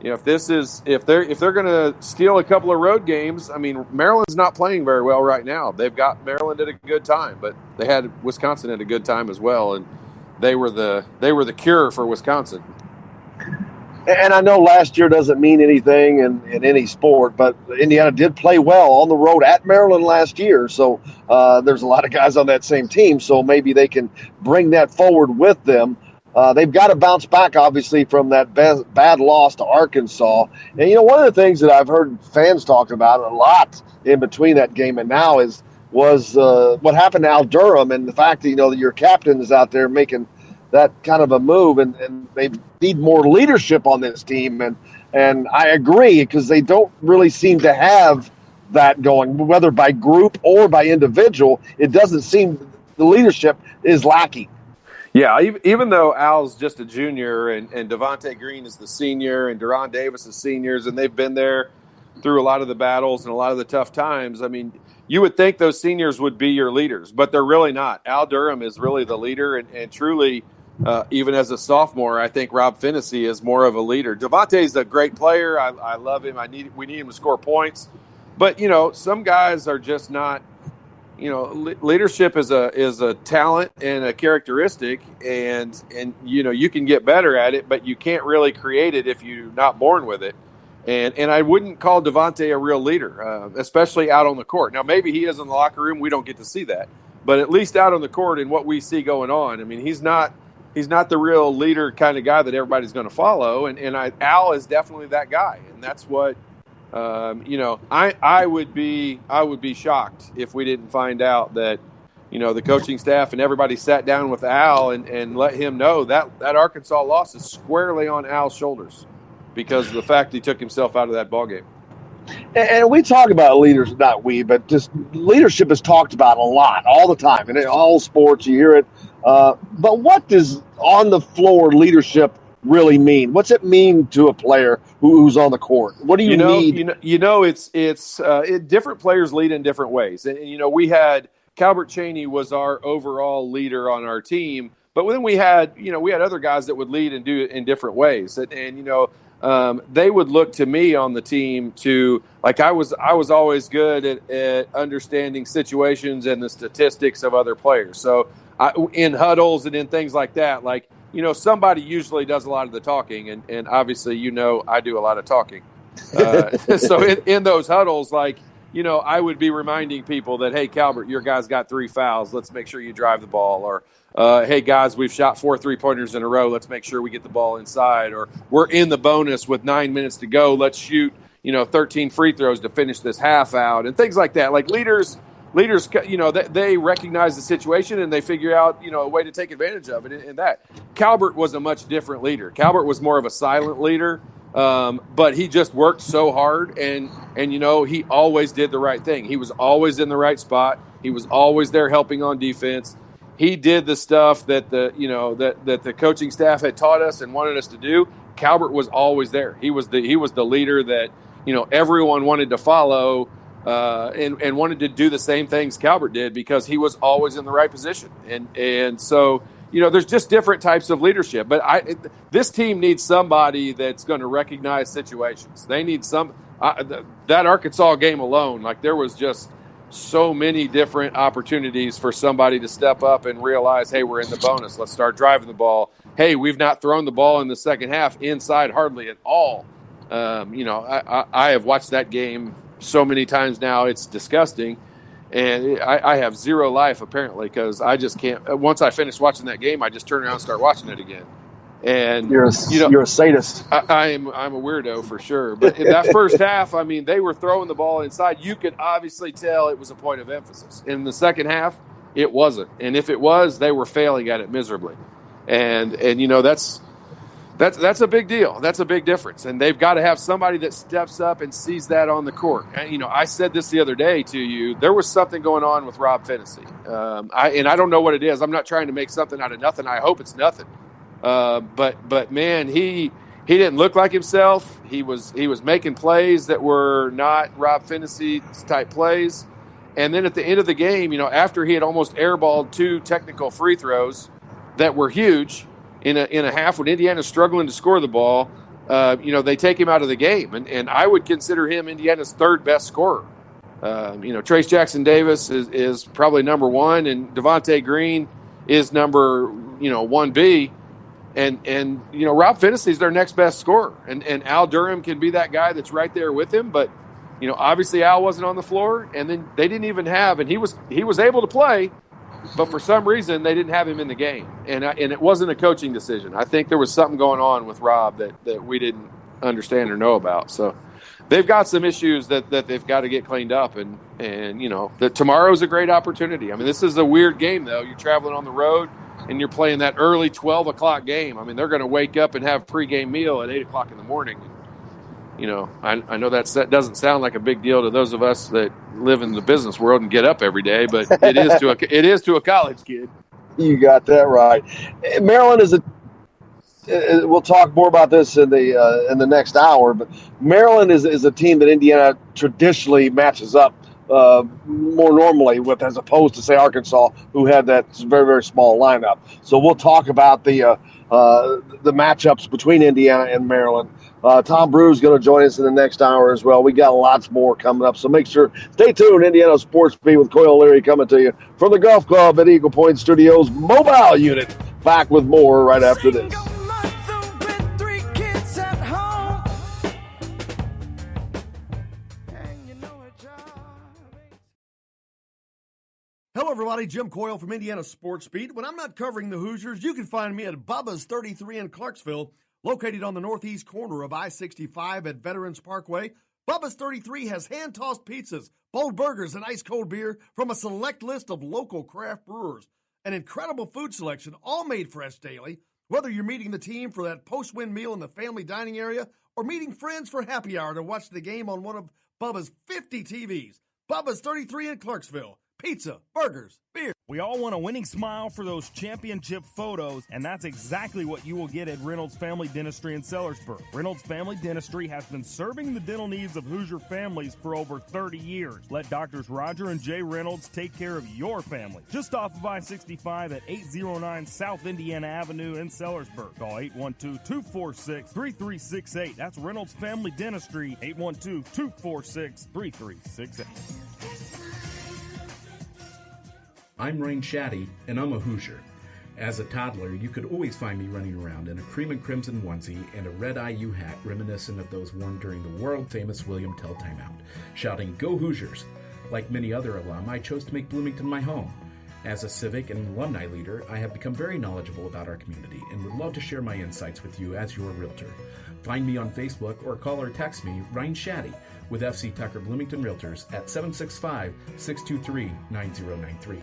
If they're going to steal a couple of road games, I mean, Maryland's not playing very well right now. They've got Maryland at a good time, but they had Wisconsin at a good time as well, and they were the cure for Wisconsin. And I know last year doesn't mean anything in any sport, but Indiana did play well on the road at Maryland last year. So there's a lot of guys on that same team, so maybe they can bring that forward with them. They've got to bounce back, obviously, from that bad loss to Arkansas. And, one of the things that I've heard fans talk about a lot in between that game and now was what happened to Al Durham and the fact that, that your captain is out there making that kind of a move, and they need more leadership on this team. And I agree, because they don't really seem to have that going, whether by group or by individual. It doesn't seem the leadership is lacking. Yeah, even though Al's just a junior and Devontae Green is the senior and Deron Davis is seniors, and they've been there through a lot of the battles and a lot of the tough times, I mean, you would think those seniors would be your leaders, but they're really not. Al Durham is really the leader, and truly, even as a sophomore, I think Rob Finney is more of a leader. Devontae's a great player. I love him. We need him to score points. But, some guys are just not, leadership is a talent and a characteristic, and you can get better at it, but you can't really create it if you're not born with it. And I wouldn't call Devontae a real leader, especially out on the court. Now, maybe he is in the locker room. We don't get to see that. But at least out on the court and what we see going on, I mean, he's not the real leader kind of guy that everybody's going to follow. And Al is definitely that guy. And that's what, I would be shocked if we didn't find out that, the coaching staff and everybody sat down with Al and let him know that Arkansas loss is squarely on Al's shoulders because of the fact he took himself out of that ballgame. And we talk about leaders, not we, but just leadership is talked about a lot, all the time. And in all sports, you hear it. But what does on-the-floor leadership really mean? What's it mean to a player who's on the court? What do you need? It's different players lead in different ways. And we had Calbert Chaney was our overall leader on our team, but then we had other guys that would lead and do it in different ways. And they would look to me on the team to, like, I was always good at understanding situations and the statistics of other players. So in huddles and in things like that, like, somebody usually does a lot of the talking, and obviously, I do a lot of talking. So in those huddles, like, I would be reminding people that, hey, Calbert, your guy's got 3 fouls. Let's make sure you drive the ball. Or, hey, guys, we've shot 4 3-pointers in a row. Let's make sure we get the ball inside. Or we're in the bonus with 9 minutes to go. Let's shoot, 13 free throws to finish this half out, and things like that. Like leaders, they recognize the situation and they figure out, a way to take advantage of it. And that Calbert was a much different leader. Calbert was more of a silent leader, but he just worked so hard and he always did the right thing. He was always in the right spot. He was always there helping on defense. He did the stuff that the coaching staff had taught us and wanted us to do. Calbert was always there. He was the leader that, everyone wanted to follow. And wanted to do the same things Calbert did because he was always in the right position. And so, there's just different types of leadership. But this team needs somebody that's going to recognize situations. They need that Arkansas game alone, like there was just so many different opportunities for somebody to step up and realize, hey, we're in the bonus. Let's start driving the ball. Hey, we've not thrown the ball in the second half inside hardly at all. I have watched that game so many times now, it's disgusting, and I have zero life apparently because I just can't. Once I finish watching that game, I just turn around and start watching it again. And you're a sadist. I'm a weirdo for sure. But in that first half, I mean, they were throwing the ball inside. You could obviously tell it was a point of emphasis. In the second half, It wasn't. And if it was, they were failing at it miserably. And that's a big deal. That's a big difference. And they've got to have somebody that steps up and sees that on the court. And, I said this the other day to you, there was something going on with Rob Finney. I don't know what it is. I'm not trying to make something out of nothing. I hope it's nothing. But man, he didn't look like himself. He was making plays that were not Rob Finney type plays. And then at the end of the game, after he had almost airballed 2 technical free throws that were huge in a half when Indiana's struggling to score the ball, they take him out of the game. And I would consider him Indiana's 3rd best scorer. Trace Jackson Davis is probably number 1, and Devontae Green is number 1B. And Rob Finney is their next best scorer. And Al Durham can be that guy that's right there with him. But, obviously Al wasn't on the floor, and then they didn't even have, and he was able to play, but for some reason they didn't have him in the game. And it wasn't a coaching decision. I think there was something going on with Rob that we didn't understand or know about. So they've got some issues that they've got to get cleaned up. And that tomorrow's a great opportunity. I mean, this is a weird game, though. You're traveling on the road, and you're playing that early 12 o'clock game. I mean, they're going to wake up and have pregame meal at 8 o'clock in the morning. I know that doesn't sound like a big deal to those of us that live in the business world and get up every day, but it is to a college kid. You got that right. Maryland is we'll talk more about this in the next hour, but Maryland is a team that Indiana traditionally matches up more normally with, as opposed to, say, Arkansas, who had that very, very small lineup. So we'll talk about the matchups between Indiana and Maryland. Tom Brew's going to join us in the next hour as well. We got lots more coming up, so make sure, stay tuned. Indiana Sports Beat with Coyle Leary coming to you from the Golf Club at Eagle Point Studios mobile unit. Back with more right after this. Hello, everybody. Jim Coyle from Indiana Sports Beat. When I'm not covering the Hoosiers, you can find me at Bubba's 33 in Clarksville, located on the northeast corner of I-65 at Veterans Parkway. Bubba's 33 has hand-tossed pizzas, bold burgers, and ice-cold beer from a select list of local craft brewers. An incredible food selection, all made fresh daily. Whether you're meeting the team for that post-win meal in the family dining area or meeting friends for happy hour to watch the game on one of Bubba's 50 TVs. Bubba's 33 in Clarksville. Pizza, burgers, beer. We all want a winning smile for those championship photos, and that's exactly what you will get at Reynolds Family Dentistry in Sellersburg. Reynolds Family Dentistry has been serving the dental needs of Hoosier families for over 30 years. Let Doctors Roger and Jay Reynolds take care of your family. Just off of I-65 at 809 South Indiana Avenue in Sellersburg. Call 812-246-3368. That's Reynolds Family Dentistry, 812-246-3368. I'm Rain Shaddy, and I'm a Hoosier. As a toddler, you could always find me running around in a cream and crimson onesie and a red IU hat reminiscent of those worn during the world-famous William Tell timeout, shouting, "Go Hoosiers!" Like many other alum, I chose to make Bloomington my home. As a civic and alumni leader, I have become very knowledgeable about our community and would love to share my insights with you as your realtor. Find me on Facebook or call or text me, Ryan Shaddy, with FC Tucker Bloomington Realtors at 765-623-9093.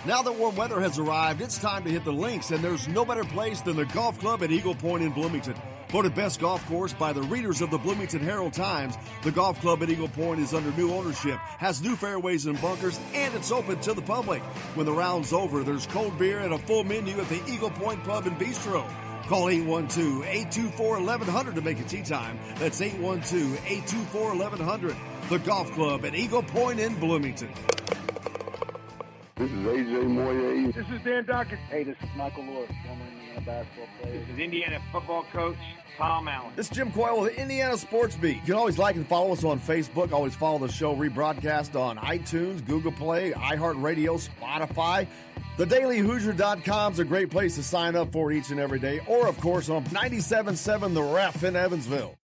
Now that warm weather has arrived, it's time to hit the links, and there's no better place than the Golf Club at Eagle Point in Bloomington. Voted best golf course by the readers of the Bloomington Herald-Times, the Golf Club at Eagle Point is under new ownership, has new fairways and bunkers, and it's open to the public. When the round's over, there's cold beer and a full menu at the Eagle Point Pub and Bistro. Call 812-824-1100 to make a tee time. That's 812-824-1100. The Golf Club at Eagle Point in Bloomington. This is AJ Moye. This is Dan Dawkins. Hey, this is Michael Lord, former Indiana basketball player. This is Indiana football coach Tom Allen. This is Jim Coyle with the Indiana Sports Beat. You can always like and follow us on Facebook. Always follow the show rebroadcast on iTunes, Google Play, iHeartRadio, Spotify. TheDailyHoosier.com is a great place to sign up for each and every day. Or, of course, on 97.7 The Ref in Evansville.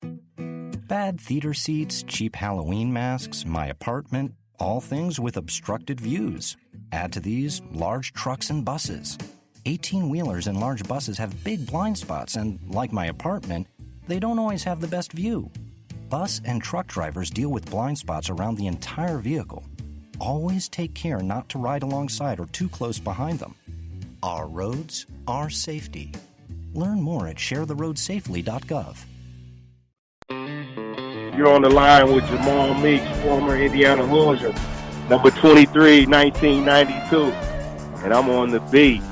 Bad theater seats, cheap Halloween masks, my apartment, all things with obstructed views. Add to these large trucks and buses. 18-wheelers and large buses have big blind spots, and like my apartment, they don't always have the best view. Bus and truck drivers deal with blind spots around the entire vehicle. always take care not to ride alongside or too close behind them. Our roads, our safety. Learn more at sharetheroadsafely.gov. You're on the line with Jamal Meeks, former Indiana Hoosier, number 23, 1992. And I'm on the beat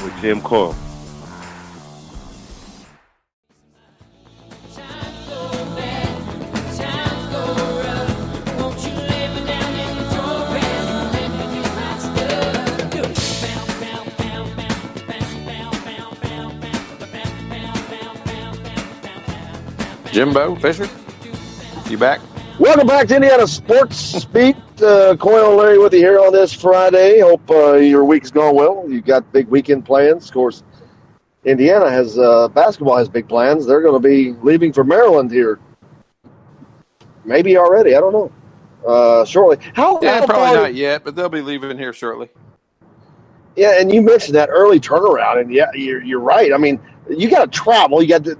with Jim Coyle. Jimbo Fisher, you back? Welcome back to Indiana Sports Beat. Coyle and Larry with you here on this Friday. Hope your week's going well. You've got big weekend plans. Of course, Indiana has basketball has big plans. They're going to be leaving for Maryland here. Maybe already. I don't know. Shortly. Probably not yet, but they'll be leaving here shortly. Yeah, and you mentioned that early turnaround, and yeah, you're right. I mean, you got to travel. You got to.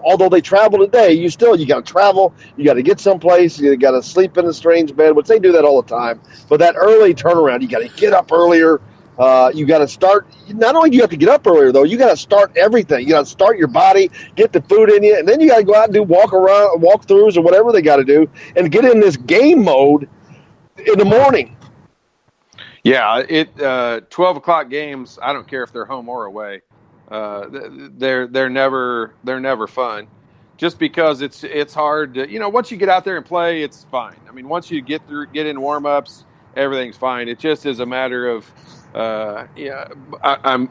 Although they travel today, you got to travel. You got to get someplace. You got to sleep in a strange bed, which they do that all the time. But that early turnaround, you got to get up earlier. You got to start. Not only do you have to get up earlier, though, you got to start everything. You got to start your body, get the food in you, and then you got to go out and do walkthroughs or whatever they got to do, and get in this game mode in the morning. Yeah, 12 o'clock games. I don't care if they're home or away. They're never fun, just because it's hard to, once you get out there and play, it's fine. I mean, once you get in warm-ups, everything's fine. It just is a matter of I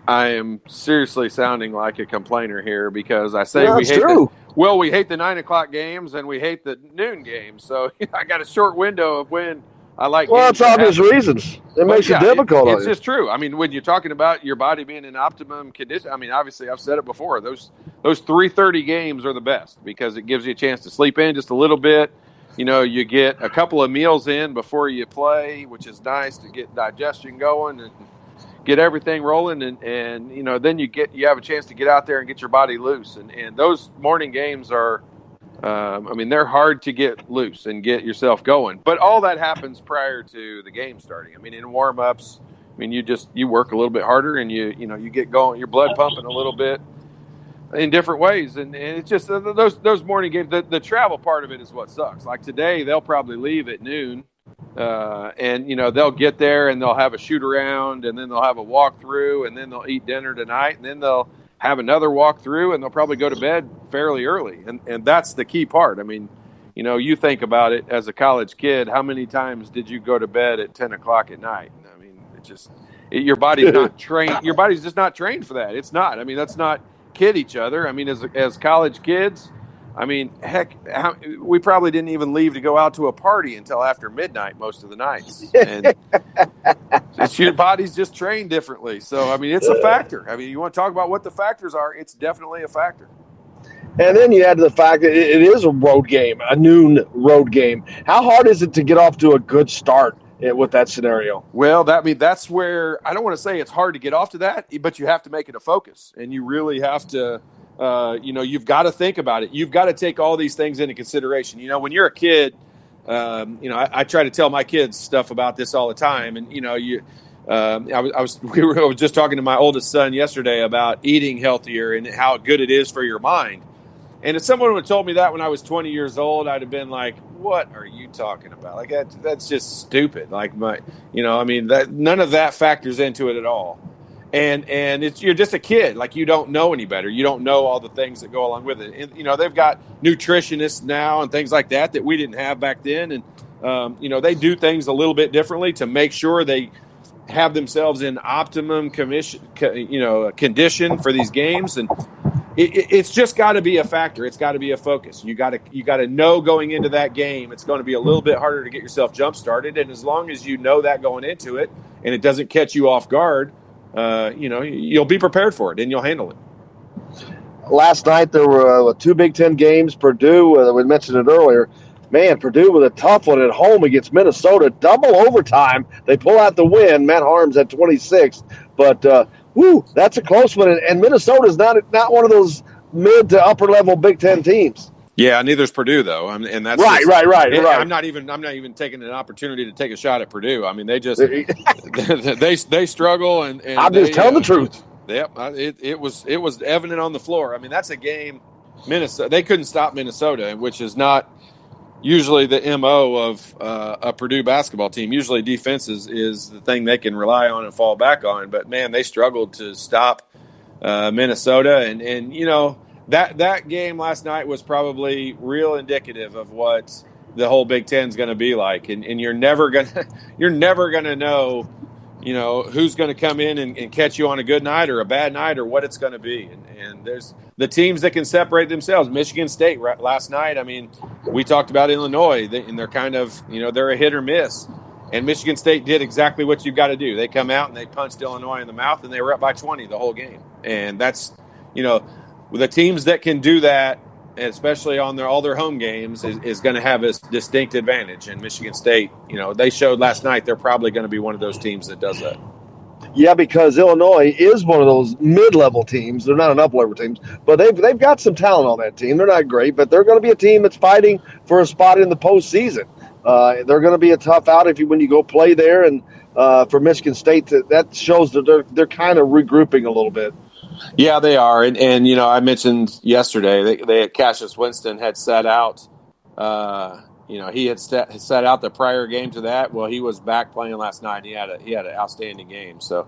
am seriously sounding like a complainer here, because I say we hate the 9 o'clock games and we hate the noon games. So I got a short window of when I like. Well, it's obvious reasons. It makes it difficult. It's just true. I mean, when you're talking about your body being in optimum condition, I mean, obviously, I've said it before. Those 3:30 games are the best, because it gives you a chance to sleep in just a little bit. You get a couple of meals in before you play, which is nice to get digestion going and get everything rolling, and then you have a chance to get out there and get your body loose. And those morning games are. They're hard to get loose and get yourself going, but all that happens prior to the game starting. I mean, in warm-ups, you work a little bit harder, and you get going, your blood pumping a little bit in different ways, and it's just those morning games. The travel part of it is what sucks. Like today, they'll probably leave at noon, and they'll get there and they'll have a shoot around, and then they'll have a walkthrough, and then they'll eat dinner tonight, and then they'll have another walkthrough, and they'll probably go to bed fairly early. And that's the key part. I mean, you think about it as a college kid, how many times did you go to bed at 10 o'clock at night? I mean, your body's not trained. Your body's just not trained for that. It's not. I mean, let's not kid each other. I mean, as college kids, I mean, heck, we probably didn't even leave to go out to a party until after midnight most of the nights. And your body's just trained differently. So, I mean, it's a factor. I mean, you want to talk about what the factors are, it's definitely a factor. And then you add to the fact that it is a road game, a noon road game. How hard is it to get off to a good start with that scenario? Well, that's where I don't want to say it's hard to get off to that, but you have to make it a focus, and you really have to. You've got to think about it. You've got to take all these things into consideration. When you're a kid, I try to tell my kids stuff about this all the time. And, I was just talking to my oldest son yesterday about eating healthier and how good it is for your mind. And if someone would have told me that when I was 20 years old, I'd have been like, what are you talking about? Like, that's just stupid. Like, none of that factors into it at all. And you're just a kid. Like, you don't know any better. You don't know all the things that go along with it. And, they've got nutritionists now and things like that we didn't have back then. And, they do things a little bit differently to make sure they have themselves in optimum condition for these games. And it's just got to be a factor. It's got to be a focus. You got to know going into that game, it's going to be a little bit harder to get yourself jump started. And as long as you know that going into it and it doesn't catch you off guard, you'll be prepared for it and you'll handle it. Last night there were two Big Ten games. Purdue, we mentioned it earlier. Man, Purdue with a tough one at home against Minnesota. Double overtime. They pull out the win. Matt Harms at 26. But, that's a close one. And Minnesota's not one of those mid to upper level Big Ten teams. Yeah, neither's Purdue though. And that's right. I'm not even taking an opportunity to take a shot at Purdue. I mean, they just they struggle, and I'm just telling the truth. Yep, it was evident on the floor. I mean, that's a game. Minnesota, they couldn't stop Minnesota, which is not usually the MO of a Purdue basketball team. Usually, defense is the thing they can rely on and fall back on. But man, they struggled to stop Minnesota, and you know. That game last night was probably real indicative of what the whole Big Ten is going to be like, and you're never gonna know, you know, who's going to come in and catch you on a good night or a bad night or what it's going to be. And there's the teams that can separate themselves. Michigan State last night. I mean, we talked about Illinois, and they're kind of, you know, they're a hit or miss. And Michigan State did exactly what you've got to do. They come out and they punched Illinois in the mouth, and they were up by 20 the whole game. And that's, you know. The teams that can do that, especially on all their home games, is going to have a distinct advantage. And Michigan State, you know, they showed last night they're probably going to be one of those teams that does that. Yeah, because Illinois is one of those mid-level teams. They're not an up-level teams, but they've got some talent on that team. They're not great, but they're going to be a team that's fighting for a spot in the postseason. They're going to be a tough out when you go play there. And for Michigan State, that shows that they're kind of regrouping a little bit. Yeah, they are, and you know, I mentioned yesterday they Cassius Winston had sat out. You know, he had sat out the prior game to that. Well, he was back playing last night. He had an outstanding game. So,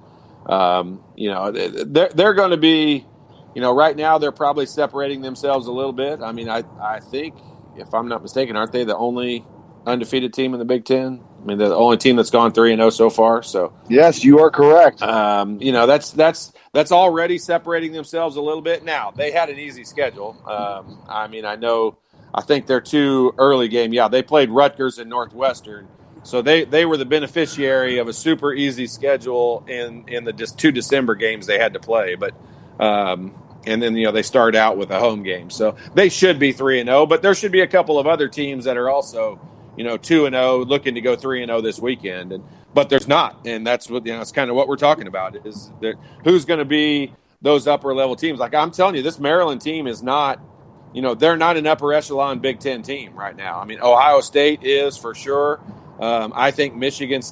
you know, they're going to be, you know, right now they're probably separating themselves a little bit. I mean, I think, if I'm not mistaken, aren't they the only undefeated team in the Big Ten? I mean, they're the only team that's gone 3-0 so far. So yes, you are correct. You know, that's already separating themselves a little bit. Now they had an easy schedule. I mean, I think their two early game. Yeah, they played Rutgers and Northwestern, so they were the beneficiary of a super easy schedule in the two December games they had to play. But and then, you know, they start out with a home game, so they should be 3-0. But there should be a couple of other teams that are also, you know, 2-0, looking to go 3-0 this weekend, but there's not, and that's what, you know, it's kind of what we're talking about is that who's going to be those upper level teams. Like I'm telling you, this Maryland team is not, you know, they're not an upper echelon Big Ten team right now. I mean, Ohio State is for sure. I think Michigan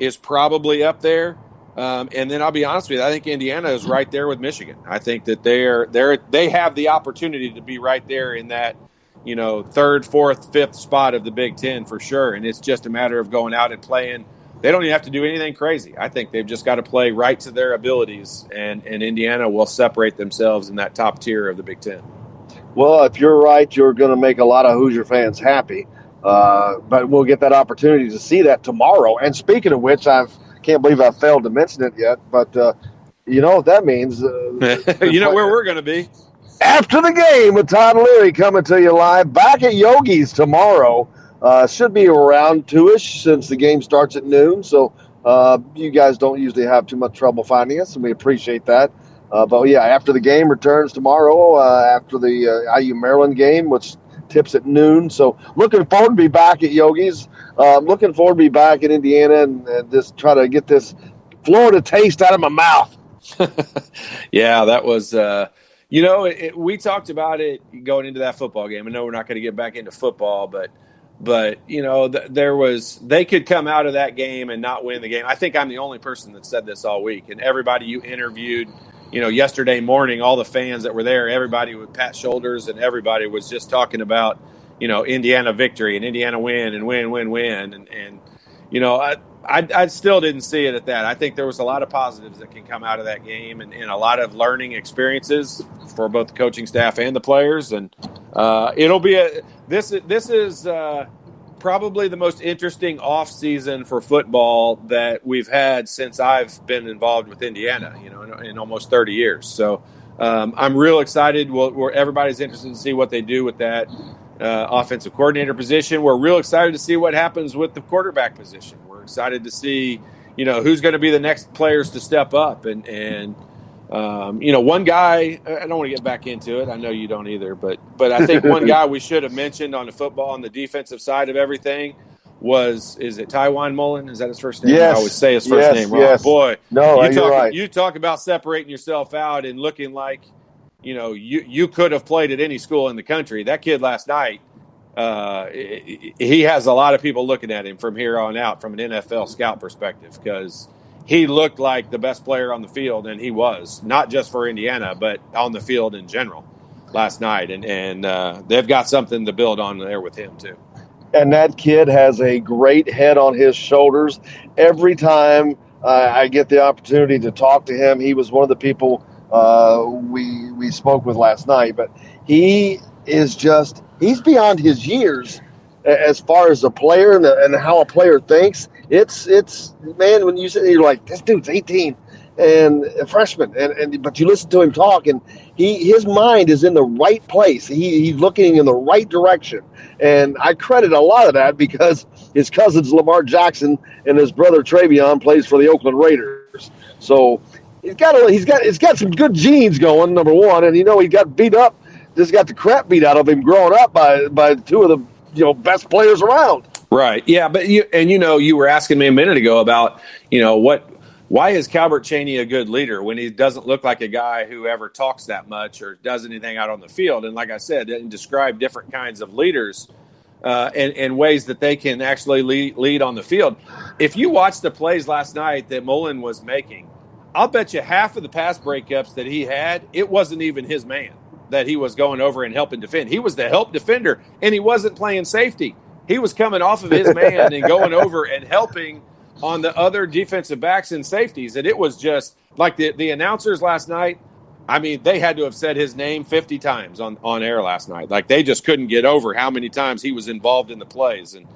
is probably up there, and then I'll be honest with you, I think Indiana is right there with Michigan. I think that they have the opportunity to be right there in that, you know, third, fourth, fifth spot of the Big Ten for sure. And it's just a matter of going out and playing. They don't even have to do anything crazy. I think they've just got to play right to their abilities, and Indiana will separate themselves in that top tier of the Big Ten. Well, if you're right, you're going to make a lot of Hoosier fans happy. But we'll get that opportunity to see that tomorrow. And speaking of which, can't believe I failed to mention it yet, but you know what that means. You know where we're going to be. After the game with Todd Leary coming to you live back at Yogi's tomorrow. Should be around 2-ish since the game starts at noon. So you guys don't usually have too much trouble finding us, and we appreciate that. But, yeah, after the game returns tomorrow, after the IU Maryland game, which tips at noon. So looking forward to be back at Yogi's. Looking forward to be back in Indiana and just try to get this Florida taste out of my mouth. Yeah, that was you know, we talked about it going into that football game. I know we're not going to get back into football, but you know, they could come out of that game and not win the game. I think I'm the only person that said this all week, and everybody you interviewed, you know, yesterday morning, all the fans that were there, everybody would pat shoulders, and everybody was just talking about, you know, Indiana victory and Indiana win and win. And you know, I still didn't see it at that. I think there was a lot of positives that can come out of that game and a lot of learning experiences for both the coaching staff and the players. And it'll be this is probably the most interesting off season for football that we've had since I've been involved with Indiana, you know, in almost 30 years. So I'm real excited. Everybody's interested to see what they do with that offensive coordinator position. We're real excited to see what happens with the quarterback position. We're excited to see, you know, who's going to be the next players to step up. And you know, one guy, I don't want to get back into it. I know you don't either, but I think one guy we should have mentioned on the defensive side of everything is it Tywan Mullen? Is that his first name? Yes. I always say his first name wrong. Yes. Boy, no, you're right. You talk about separating yourself out and looking like, you could have played at any school in the country. That kid last night, he has a lot of people looking at him from here on out from an NFL scout perspective, because he looked like the best player on the field, and he was, not just for Indiana, but on the field in general last night. And they've got something to build on there with him too. And that kid has a great head on his shoulders. Every time I get the opportunity to talk to him, he was one of the people we spoke with last night. But he is he's beyond his years as far as a player and how a player thinks. It's man, when you're like, this dude's 18 and a freshman, but you listen to him talk, and his mind is in the right place. He's looking in the right direction, and I credit a lot of that because his cousins Lamar Jackson and his brother Travion plays for the Oakland Raiders. So he's got some good genes going. Number one, and he got beat up, just got the crap beat out of him growing up by two of the best players around. Right. Yeah, but you were asking me a minute ago about why is Calbert Chaney a good leader when he doesn't look like a guy who ever talks that much or does anything out on the field? And like I said, didn't describe different kinds of leaders and ways that they can actually lead on the field. If you watch the plays last night that Mullen was making, I'll bet you half of the pass breakups that he had, it wasn't even his man that he was going over and helping defend. He was the help defender, and he wasn't playing safety. He was coming off of his man and going over and helping on the other defensive backs and safeties. And it was just like the announcers last night. I mean, they had to have said his name 50 times on air last night. Like, they just couldn't get over how many times he was involved in the plays. And,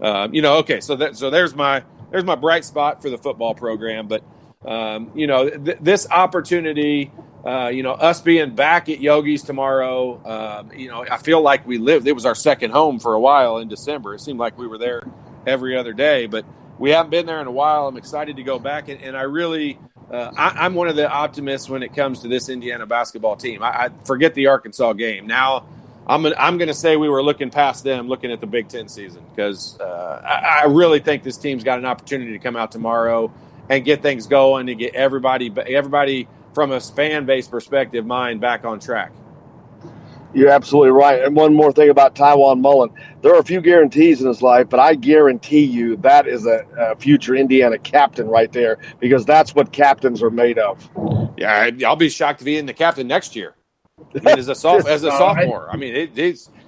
okay, so there's my bright spot for the football program. But, this opportunity, us being back at Yogi's tomorrow, I feel like it was our second home for a while in December. It seemed like we were there every other day, but we haven't been there in a while. I'm excited to go back, and I really, I'm one of the optimists when it comes to this Indiana basketball team. I forget the Arkansas game. Now I'm going to say we were looking past them, looking at the Big Ten season, because I really think this team's got an opportunity to come out tomorrow and get things going and get everybody from a fan base perspective mind back on track. You're absolutely right. And one more thing about Tywan Mullen. There are a few guarantees in his life, but I guarantee you that is a future Indiana captain right there, because that's what captains are made of. Yeah, I'll be shocked if he isn't the captain next year. I mean, as a sophomore. I mean,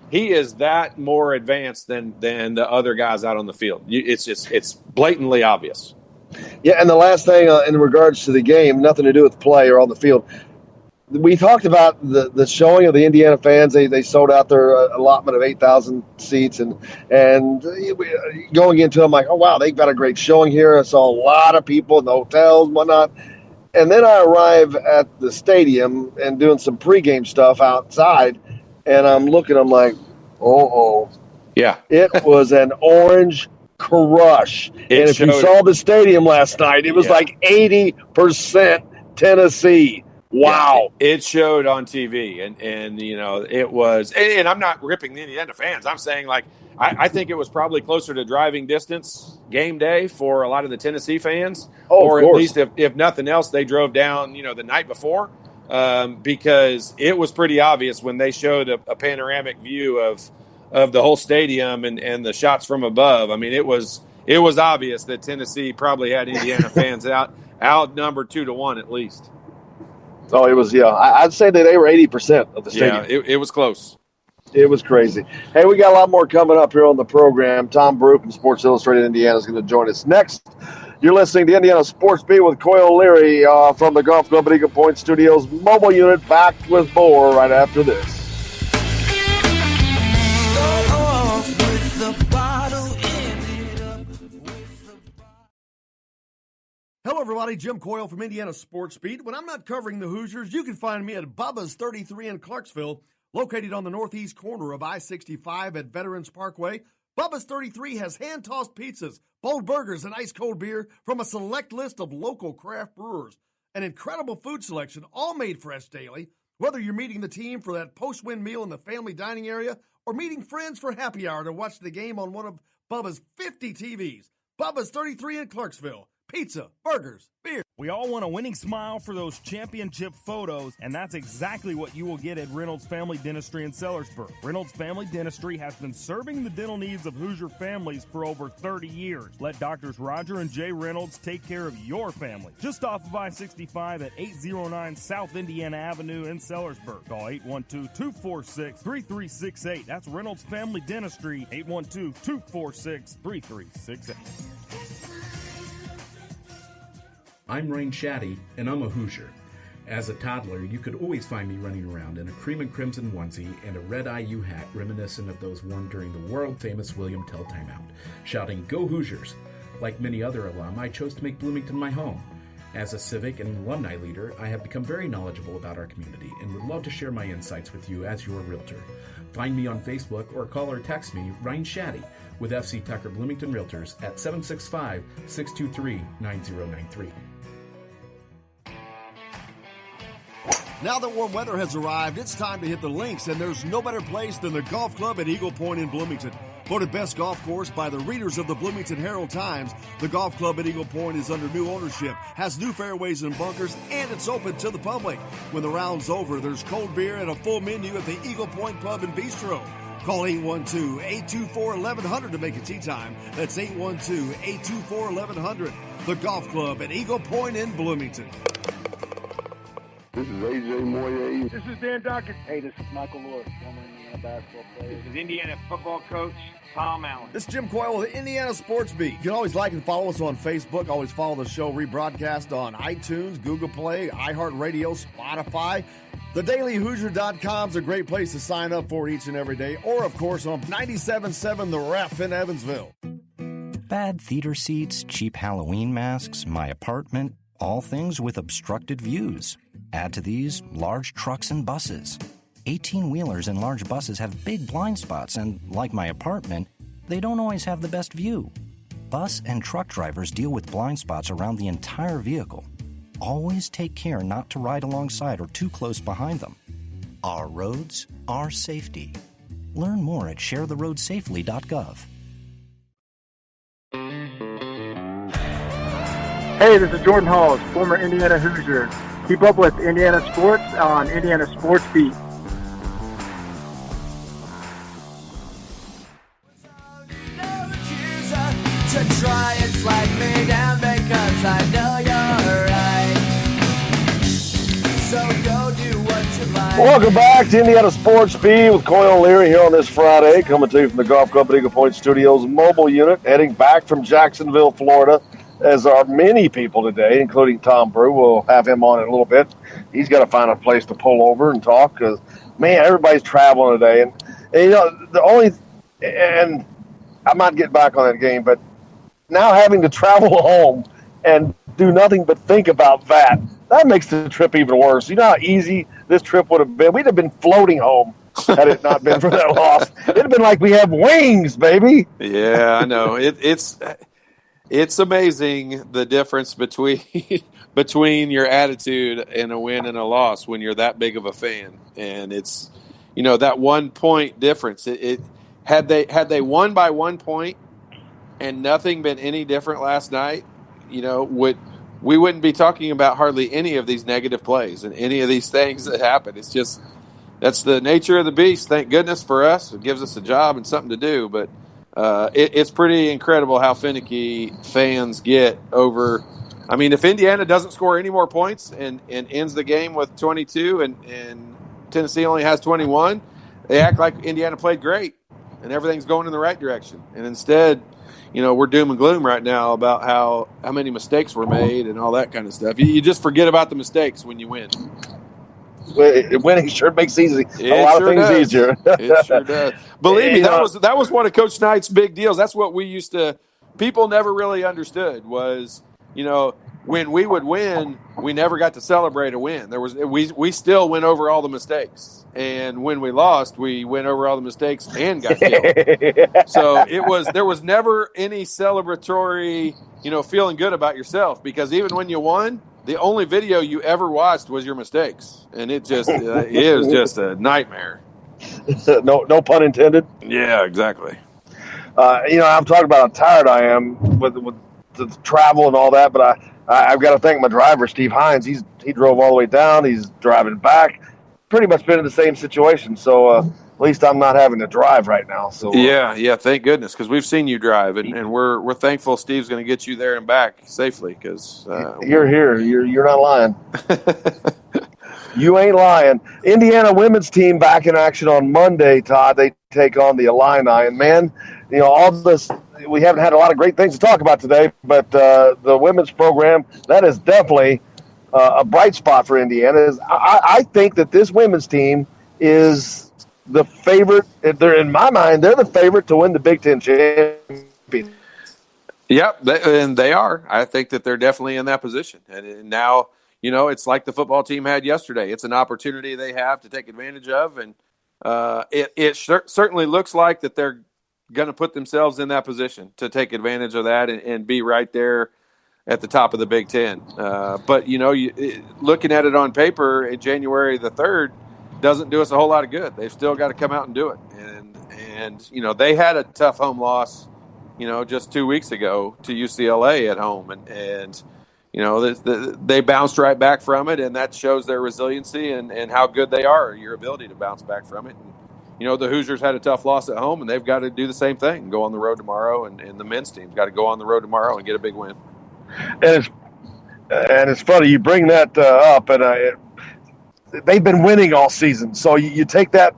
he is that more advanced than the other guys out on the field. It's blatantly obvious. Yeah, and the last thing in regards to the game, nothing to do with play or on the field. We talked about the showing of the Indiana fans. They sold out their allotment of 8,000 seats, and going into it, I'm like, oh, wow, they've got a great showing here. I saw a lot of people in the hotels and whatnot. And then I arrive at the stadium and doing some pregame stuff outside, and I'm like, oh. Yeah. It was an orange crush. And if you saw the stadium last night, it was like 80% Tennessee. Wow. Yeah, it showed on TV, and it was, and I'm not ripping the Indiana fans. I'm saying, like, I think it was probably closer to driving distance game day for a lot of the Tennessee fans, or at least if nothing else, they drove down, the night before, because it was pretty obvious when they showed a panoramic view of the whole stadium and the shots from above. I mean, it was obvious that Tennessee probably had Indiana fans outnumbered 2-1 at least. Oh, it was, I'd say that they were 80% of the stadium. Yeah, it was close. It was crazy. Hey, we got a lot more coming up here on the program. Tom Brew from Sports Illustrated Indiana is going to join us next. You're listening to Indiana Sports Beat with Coyle Leary from the Golf Club at Eagle Point Studios mobile unit, back with more right after this. Hello, everybody. Jim Coyle from Indiana Sports Beat. When I'm not covering the Hoosiers, you can find me at Bubba's 33 in Clarksville, located on the northeast corner of I-65 at Veterans Parkway. Bubba's 33 has hand-tossed pizzas, bold burgers, and ice-cold beer from a select list of local craft brewers. An incredible food selection, all made fresh daily. Whether you're meeting the team for that post-win meal in the family dining area or meeting friends for happy hour to watch the game on one of Bubba's 50 TVs. Bubba's 33 in Clarksville. Pizza, burgers, beer. We all want a winning smile for those championship photos, and that's exactly what you will get at Reynolds Family Dentistry in Sellersburg. Reynolds Family Dentistry has been serving the dental needs of Hoosier families for over 30 years. Let Doctors Roger and Jay Reynolds take care of your family. Just off of I-65 at 809 South Indiana Avenue in Sellersburg. Call 812-246-3368. That's Reynolds Family Dentistry, 812-246-3368. I'm Rain Shaddy, and I'm a Hoosier. As a toddler, you could always find me running around in a cream and crimson onesie and a red IU hat reminiscent of those worn during the world-famous William Tell timeout, shouting, "Go Hoosiers!" Like many other alum, I chose to make Bloomington my home. As a civic and alumni leader, I have become very knowledgeable about our community and would love to share my insights with you as your realtor. Find me on Facebook or call or text me, Ryan Shaddy, with FC Tucker Bloomington Realtors at 765-623-9093. Now that warm weather has arrived, it's time to hit the links, and there's no better place than the Golf Club at Eagle Point in Bloomington. Voted best golf course by the readers of the Bloomington Herald-Times, the Golf Club at Eagle Point is under new ownership, has new fairways and bunkers, and it's open to the public. When the round's over, there's cold beer and a full menu at the Eagle Point Pub and Bistro. Call 812-824-1100 to make a tee time. That's 812-824-1100. The Golf Club at Eagle Point in Bloomington. This is AJ Moye. This is Dan Dockett. Hey, this is Michael Lord, former Indiana basketball player. This is Indiana football coach Tom Allen. This is Jim Coyle with the Indiana Sports Beat. You can always like and follow us on Facebook. Always follow the show rebroadcast on iTunes, Google Play, iHeartRadio, Spotify. TheDailyHoosier.com is a great place to sign up for each and every day. Or, of course, on 97.7 The Ref in Evansville. Bad theater seats, cheap Halloween masks, my apartment, all things with obstructed views. Add to these large trucks and buses. 18-wheelers and large buses have big blind spots, and like my apartment, they don't always have the best view. Bus and truck drivers deal with blind spots around the entire vehicle. Always take care not to ride alongside or too close behind them. Our roads, our safety. Learn more at sharetheroadsafely.gov. Hey, this is Jordan Halls, former Indiana Hoosier. Keep up with Indiana sports on Indiana Sports Beat. To try and slide me down because I know you're right. So go do what you like. Welcome back to Indiana Sports Beat with Coyle and Leary here on this Friday, coming to you from the Golf Club at Eagle Point Studios mobile unit, heading back from Jacksonville, Florida, as are many people today, including Tom Brew. We'll have him on in a little bit. He's got to find a place to pull over and talk because, man, everybody's traveling today. And you know, and I might get back on that game, but now having to travel home and do nothing but think about that makes the trip even worse. You know how easy this trip would have been? We'd have been floating home had it not been for that loss. It'd have been like we have wings, baby. Yeah, I know. It's amazing the difference between your attitude and a win and a loss when you're that big of a fan. And it's, you know, that 1 point difference. Had they won by 1 point and nothing been any different last night, you know, we wouldn't be talking about hardly any of these negative plays and any of these things that happen. It's just, that's the nature of the beast. Thank goodness for us. It gives us a job and something to do, but it's pretty incredible how finicky fans get over. I mean, if Indiana doesn't score any more points and ends the game with 22 and Tennessee only has 21, they act like Indiana played great and everything's going in the right direction. And instead, you know, we're doom and gloom right now about how many mistakes were made and all that kind of stuff. You just forget about the mistakes when you win. Winning sure makes a lot of things easier. It sure does. Believe me, that was one of Coach Knight's big deals. That's what we used to – people never really understood was, you know, when we would win, we never got to celebrate a win. We still went over all the mistakes. And when we lost, we went over all the mistakes and got killed. So there was never any celebratory, you know, feeling good about yourself, because even when you won, the only video you ever watched was your mistakes, and it just it was just a nightmare. No pun intended. Yeah, exactly. You know, I'm talking about how tired I am with the travel and all that, but I've got to thank my driver, Steve Hines. He drove all the way down. He's driving back. Pretty much been in the same situation. So at least I'm not having to drive right now. So yeah, thank goodness, because we've seen you drive, and we're thankful Steve's going to get you there and back safely. Because you're here. You're not lying. You ain't lying. Indiana women's team back in action on Monday, Todd. They take on the Illini, and man, all this. We haven't had a lot of great things to talk about today, but the women's program, that is definitely a bright spot for Indiana. I think that this women's team is the favorite. In my mind, they're the favorite to win the Big Ten championship. Yep, they are. I think that they're definitely in that position. And now, it's like the football team had yesterday. It's an opportunity they have to take advantage of, and it certainly looks like that they're going to put themselves in that position to take advantage of that and be right there at the top of the Big Ten. But, looking at it on paper, January the 3rd doesn't do us a whole lot of good. They've still got to come out and do it. And they had a tough home loss, just 2 weeks ago to UCLA at home. And they bounced right back from it, and that shows their resiliency and how good they are, your ability to bounce back from it. And, the Hoosiers had a tough loss at home, and they've got to do the same thing, go on the road tomorrow, and the men's team's got to go on the road tomorrow and get a big win. And it's funny you bring that up, and they've been winning all season. So you take that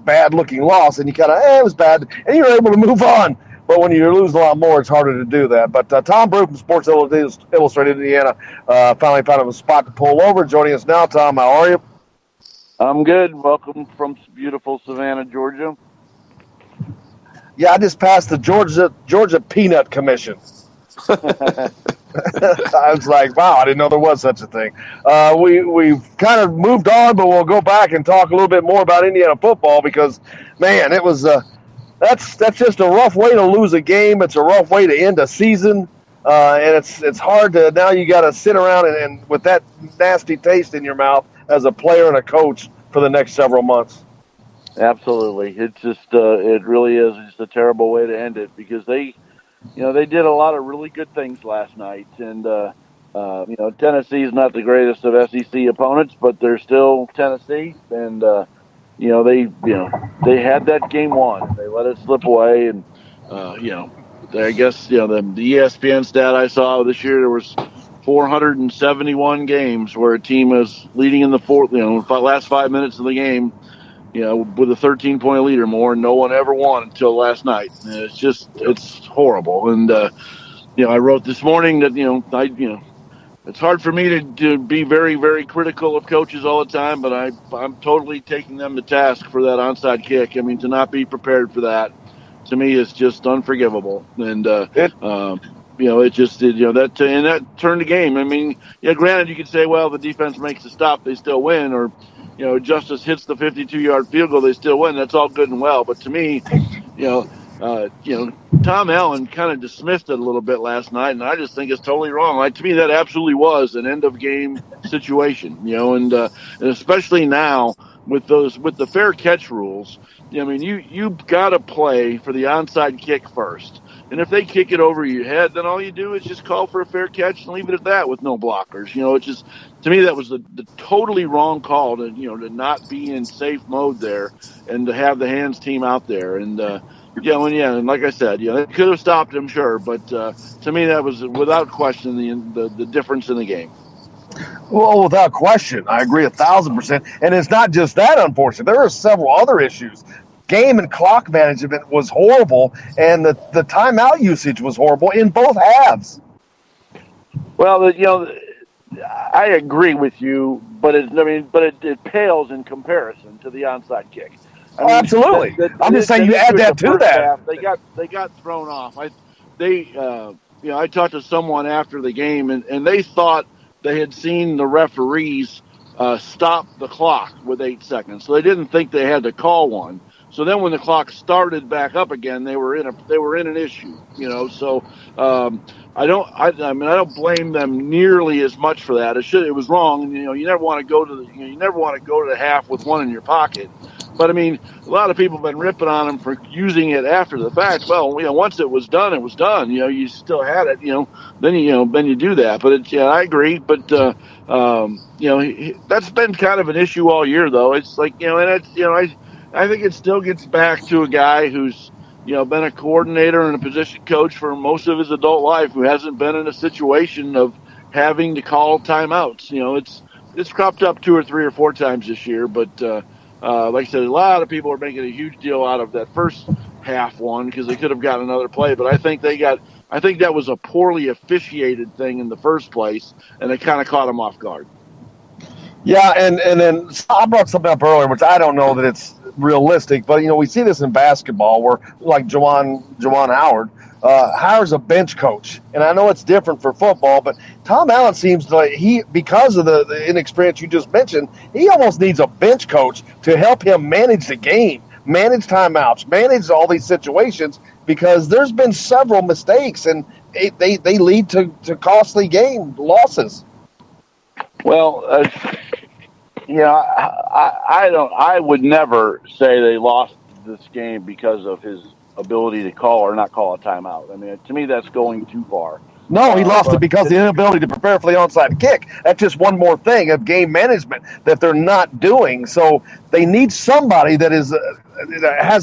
bad-looking loss, and you kind of, it was bad, and you're able to move on. But when you lose a lot more, it's harder to do that. But Tom Brew from Sports Illustrated Indiana finally found a spot to pull over. Joining us now, Tom, how are you? I'm good. Welcome from beautiful Savannah, Georgia. Yeah, I just passed the Georgia Peanut Commission. I was like, wow, I didn't know there was such a thing. We've kind of moved on, but we'll go back and talk a little bit more about Indiana football because, man, it was that's just a rough way to lose a game. It's a rough way to end a season, and it's hard to now you got to sit around and with that nasty taste in your mouth as a player and a coach for the next several months. Absolutely, it's just it really is just a terrible way to end it because they did a lot of really good things last night, and Tennessee is not the greatest of SEC opponents, but they're still Tennessee, and they had that game won. They let it slip away, and I guess the ESPN stat I saw this year there was 471 games where a team is leading in the last 5 minutes of the game, with a 13-point lead or more, and no one ever won until last night. And it's horrible. And I wrote this morning that it's hard for me to be very, very critical of coaches all the time, but I'm totally taking them to task for that onside kick. I mean, to not be prepared for that, to me, is just unforgivable. And that turned the game. I mean, granted, you could say, well, the defense makes the stop, they still win, or Justice hits the 52-yard field goal, they still win. That's all good and well. But to me, Tom Allen kind of dismissed it a little bit last night, and I just think it's totally wrong. To me, that absolutely was an end-of-game situation, and especially now with the fair catch rules. You've got to play for the onside kick first. And if they kick it over your head, then all you do is just call for a fair catch and leave it at that with no blockers. It's just, to me, that was the totally wrong call to not be in safe mode there and to have the hands team out there. And, and like I said, they could have stopped him, sure. But to me, that was without question the difference in the game. Well, without question, I agree 1,000%. And it's not just that, unfortunately. There are several other issues. Game and clock management was horrible, and the timeout usage was horrible in both halves. Well, I agree with you, but it pales in comparison to the onside kick. Absolutely. I'm just saying you add that to that. Half, they got thrown off. I talked to someone after the game, and they thought they had seen the referees stop the clock with 8 seconds, so they didn't think they had to call one. So then when the clock started back up again, they were in an issue, So I don't blame them nearly as much for that. It was wrong. You never want to go to the half with one in your pocket. But I mean, a lot of people have been ripping on him for using it after the fact. Well, once it was done, it was done. You still had it. Then you do that. But I agree. But that's been kind of an issue all year, though. It's like and it's I think it still gets back to a guy who's been a coordinator and a position coach for most of his adult life, who hasn't been in a situation of having to call timeouts. It's cropped up 2 or 3 or 4 times this year, but like I said, a lot of people are making a huge deal out of that first half one because they could have gotten another play. But I think that was a poorly officiated thing in the first place, and it kind of caught them off guard. Yeah, and then I brought something up earlier, which I don't know that it's realistic, but we see this in basketball where, like Juwan Howard hires a bench coach, and I know it's different for football, but Tom Allen seems like because of the inexperience you just mentioned, he almost needs a bench coach to help him manage the game, manage timeouts, manage all these situations, because there's been several mistakes, and they lead to costly game losses. Well, I would never say they lost this game because of his ability to call or not call a timeout. I mean, to me, that's going too far. No, he lost it because of the inability to prepare for the onside kick. That's just one more thing of game management that they're not doing. So they need somebody that has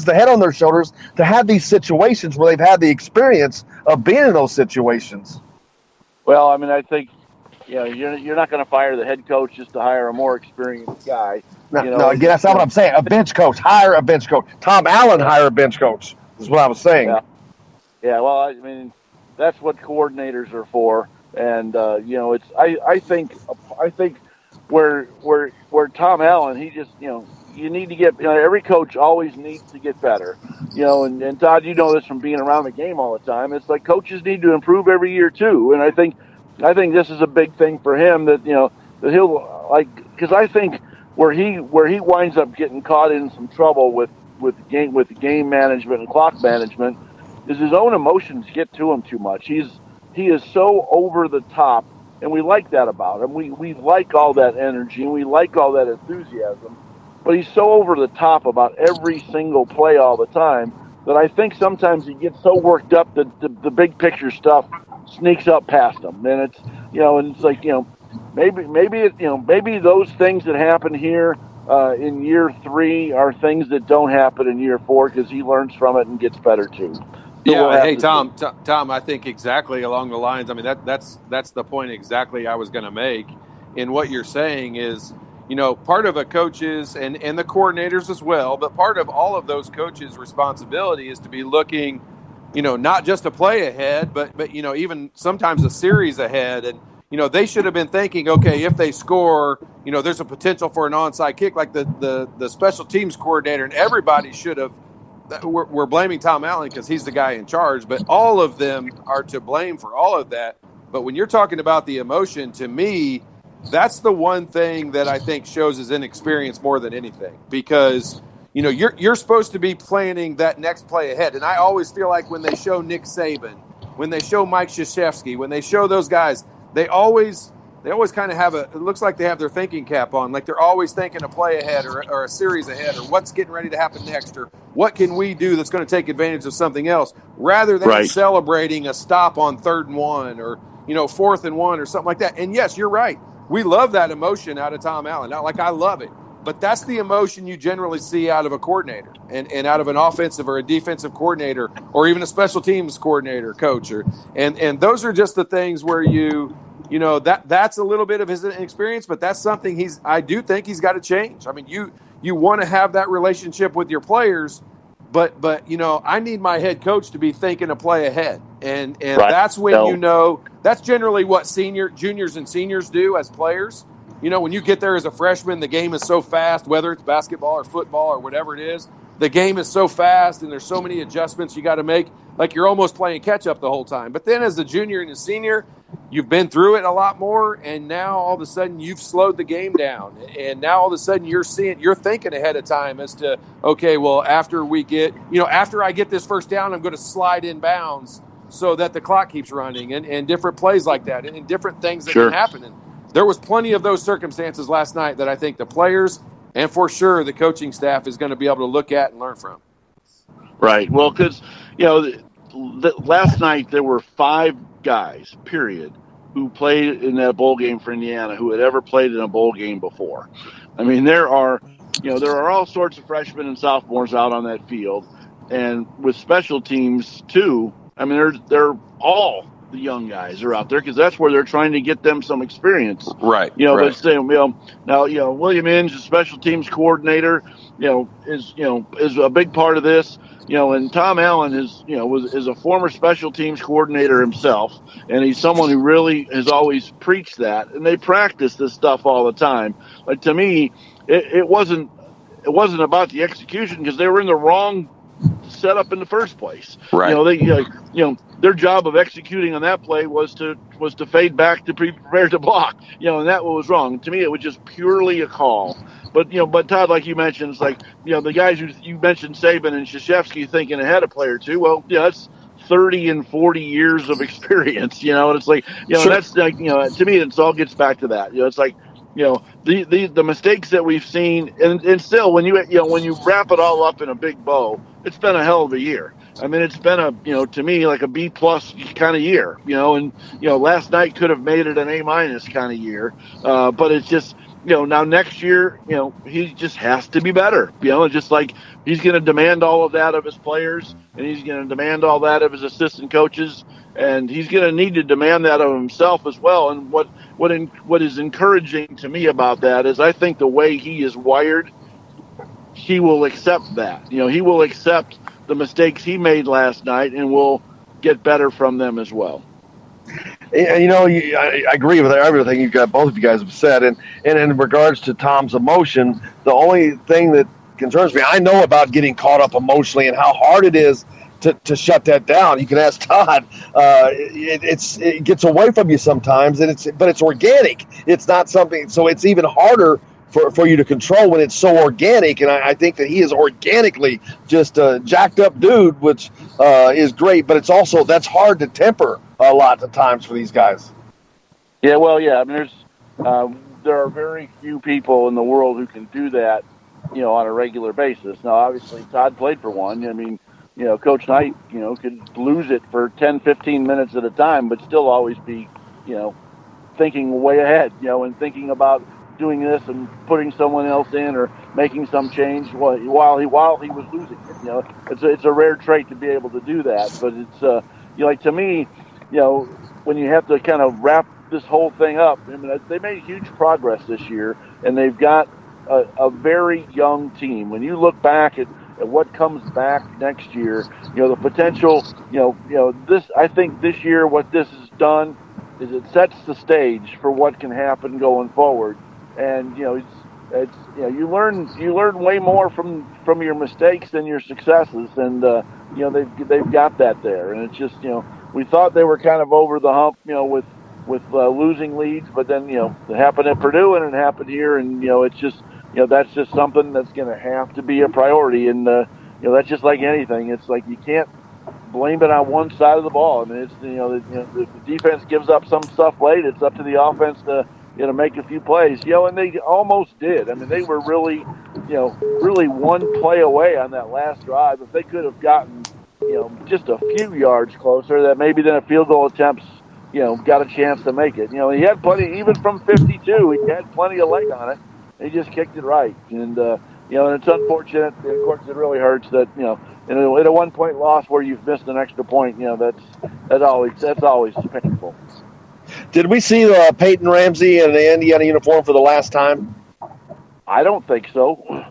the head on their shoulders to have these situations where they've had the experience of being in those situations. Well, I mean, I think you're not going to fire the head coach just to hire a more experienced guy. No, that's not what I'm saying. A bench coach, hire a bench coach. Tom Allen hire a bench coach is what I was saying. Yeah. Well, I mean, that's what coordinators are for, and it's. I think where Tom Allen, he just you need to get every coach always needs to get better. And Todd, you know this from being around the game all the time. It's like coaches need to improve every year too, and I think this is a big thing for him that that he'll because I think where he winds up getting caught in some trouble with game management and clock management is his own emotions get to him too much. He is so over the top, and we like that about him. We like all that energy and we like all that enthusiasm, but he's so over the top about every single play all the time that I think sometimes he gets so worked up that the big picture stuff sneaks up past him, and it's and it's like maybe those things that happen here in year 3 are things that don't happen in year 4 because he learns from it and gets better too. So hey Tom, I think exactly along the lines. I mean that's the point exactly I was going to make. In what you're saying is part of a coach's and the coordinators as well, but part of all of those coaches' responsibility is to be looking. Not just a play ahead, but even sometimes a series ahead. And, they should have been thinking, okay, if they score, there's a potential for an onside kick, like the special teams coordinator, and everybody should have. We're blaming Tom Allen because he's the guy in charge, but all of them are to blame for all of that. But when you're talking about the emotion, to me, that's the one thing that I think shows his inexperience more than anything, because you're supposed to be planning that next play ahead. And I always feel like when they show Nick Saban, when they show Mike Krzyzewski, when they show those guys, they always kind of it looks like they have their thinking cap on. Like they're always thinking a play ahead or a series ahead or what's getting ready to happen next or what can we do that's going to take advantage of something else rather than celebrating a stop on 3rd and 1 or, 4th and 1 or something like that. And yes, you're right. We love that emotion out of Tom Allen. Not like I love it. But that's the emotion you generally see out of a coordinator and out of an offensive or a defensive coordinator or even a special teams coordinator, coach. And those are just the things where that's a little bit of his experience, but that's something I do think he's got to change. I mean, you want to have that relationship with your players, but I need my head coach to be thinking a play ahead. And that's when that's generally what juniors and seniors do as players. When you get there as a freshman, the game is so fast, whether it's basketball or football or whatever it is, the game is so fast and there's so many adjustments you got to make, like you're almost playing catch up the whole time. But then as a junior and a senior, you've been through it a lot more, and now all of a sudden you've slowed the game down. And now all of a sudden you're thinking ahead of time as to, okay, well, after I get this first down, I'm going to slide in bounds so that the clock keeps running and different plays like that and different things that can happen. And there was plenty of those circumstances last night that I think the players and for sure the coaching staff is going to be able to look at and learn from. Right. Well, because, last night there were 5 guys, period, who played in that bowl game for Indiana who had ever played in a bowl game before. I mean, there are all sorts of freshmen and sophomores out on that field, and with special teams too. I mean, they're all the young guys are out there because that's where they're trying to get them some experience. Right. But say, now, William Inge, the special teams coordinator, is a big part of this. And Tom Allen is a former special teams coordinator himself, and he's someone who really has always preached that. And they practice this stuff all the time. Like, to me, it wasn't about the execution because they were in the wrong setup in the first place. Right. Their job of executing on that play was to fade back to be prepared to block. And that was wrong. To me, it was just purely a call. But Todd, like you mentioned, it's like, the guys you mentioned, Saban and Krzyzewski, thinking ahead a player or two. Well, that's 30 and 40 years of experience, and it's like, Sure. That's like, to me, it all gets back to that. It's like, the mistakes that we've seen, and still when you wrap it all up in a big bow, it's been a hell of a year. I mean, it's been to me, like a B+ kind of year, and last night could have made it an A- kind of year, but it's just, now next year, he just has to be better, just like he's going to demand all of that of his players, and he's going to demand all that of his assistant coaches, and he's going to need to demand that of himself as well. And what is encouraging to me about that is I think the way he is wired, he will accept that. He will accept the mistakes he made last night and will get better from them as well. I agree with everything both of you guys have said. And in regards to Tom's emotion, the only thing that concerns me, I know about getting caught up emotionally and how hard it is to shut that down. You can ask Todd. It gets away from you sometimes, but it's organic. It's not something, so it's even harder for you to control when it's so organic. And I think that he is organically just a jacked up dude, which is great, but it's also, that's hard to temper a lot of times for these guys. Yeah, well, yeah. I mean, there are very few people in the world who can do that, on a regular basis. Now, obviously, Todd played for one. I mean, Coach Knight, could lose it for 10, 15 minutes at a time, but still always be, thinking way ahead, and thinking about doing this and putting someone else in or making some change while he was losing it. It's a rare trait to be able to do that, but it's like, to me, when you have to kind of wrap this whole thing up, I mean, they made huge progress this year, and they've got a very young team. When you look back at what comes back next year, the potential, this, I think this year what this has done is it sets the stage for what can happen going forward. And it's you learn way more from your mistakes than your successes, and they've got that there. And it's just, we thought they were kind of over the hump, with losing leads, but then it happened at Purdue and it happened here, and it's just, that's just something that's going to have to be a priority. And that's just like anything. It's like you can't blame it on one side of the ball. I mean, it's the defense gives up some stuff late. It's up to the offense to make a few plays, and they almost did. I mean, they were really one play away on that last drive. If they could have gotten, just a few yards closer, that maybe then a field goal attempts, got a chance to make it. He had plenty, even from 52, he had plenty of leg on it. He just kicked it right. And, and it's unfortunate. Of course, it really hurts that, in a 1-point loss where you've missed an extra point, that's always painful. Did we see Peyton Ramsey in the Indiana uniform for the last time? I don't think so.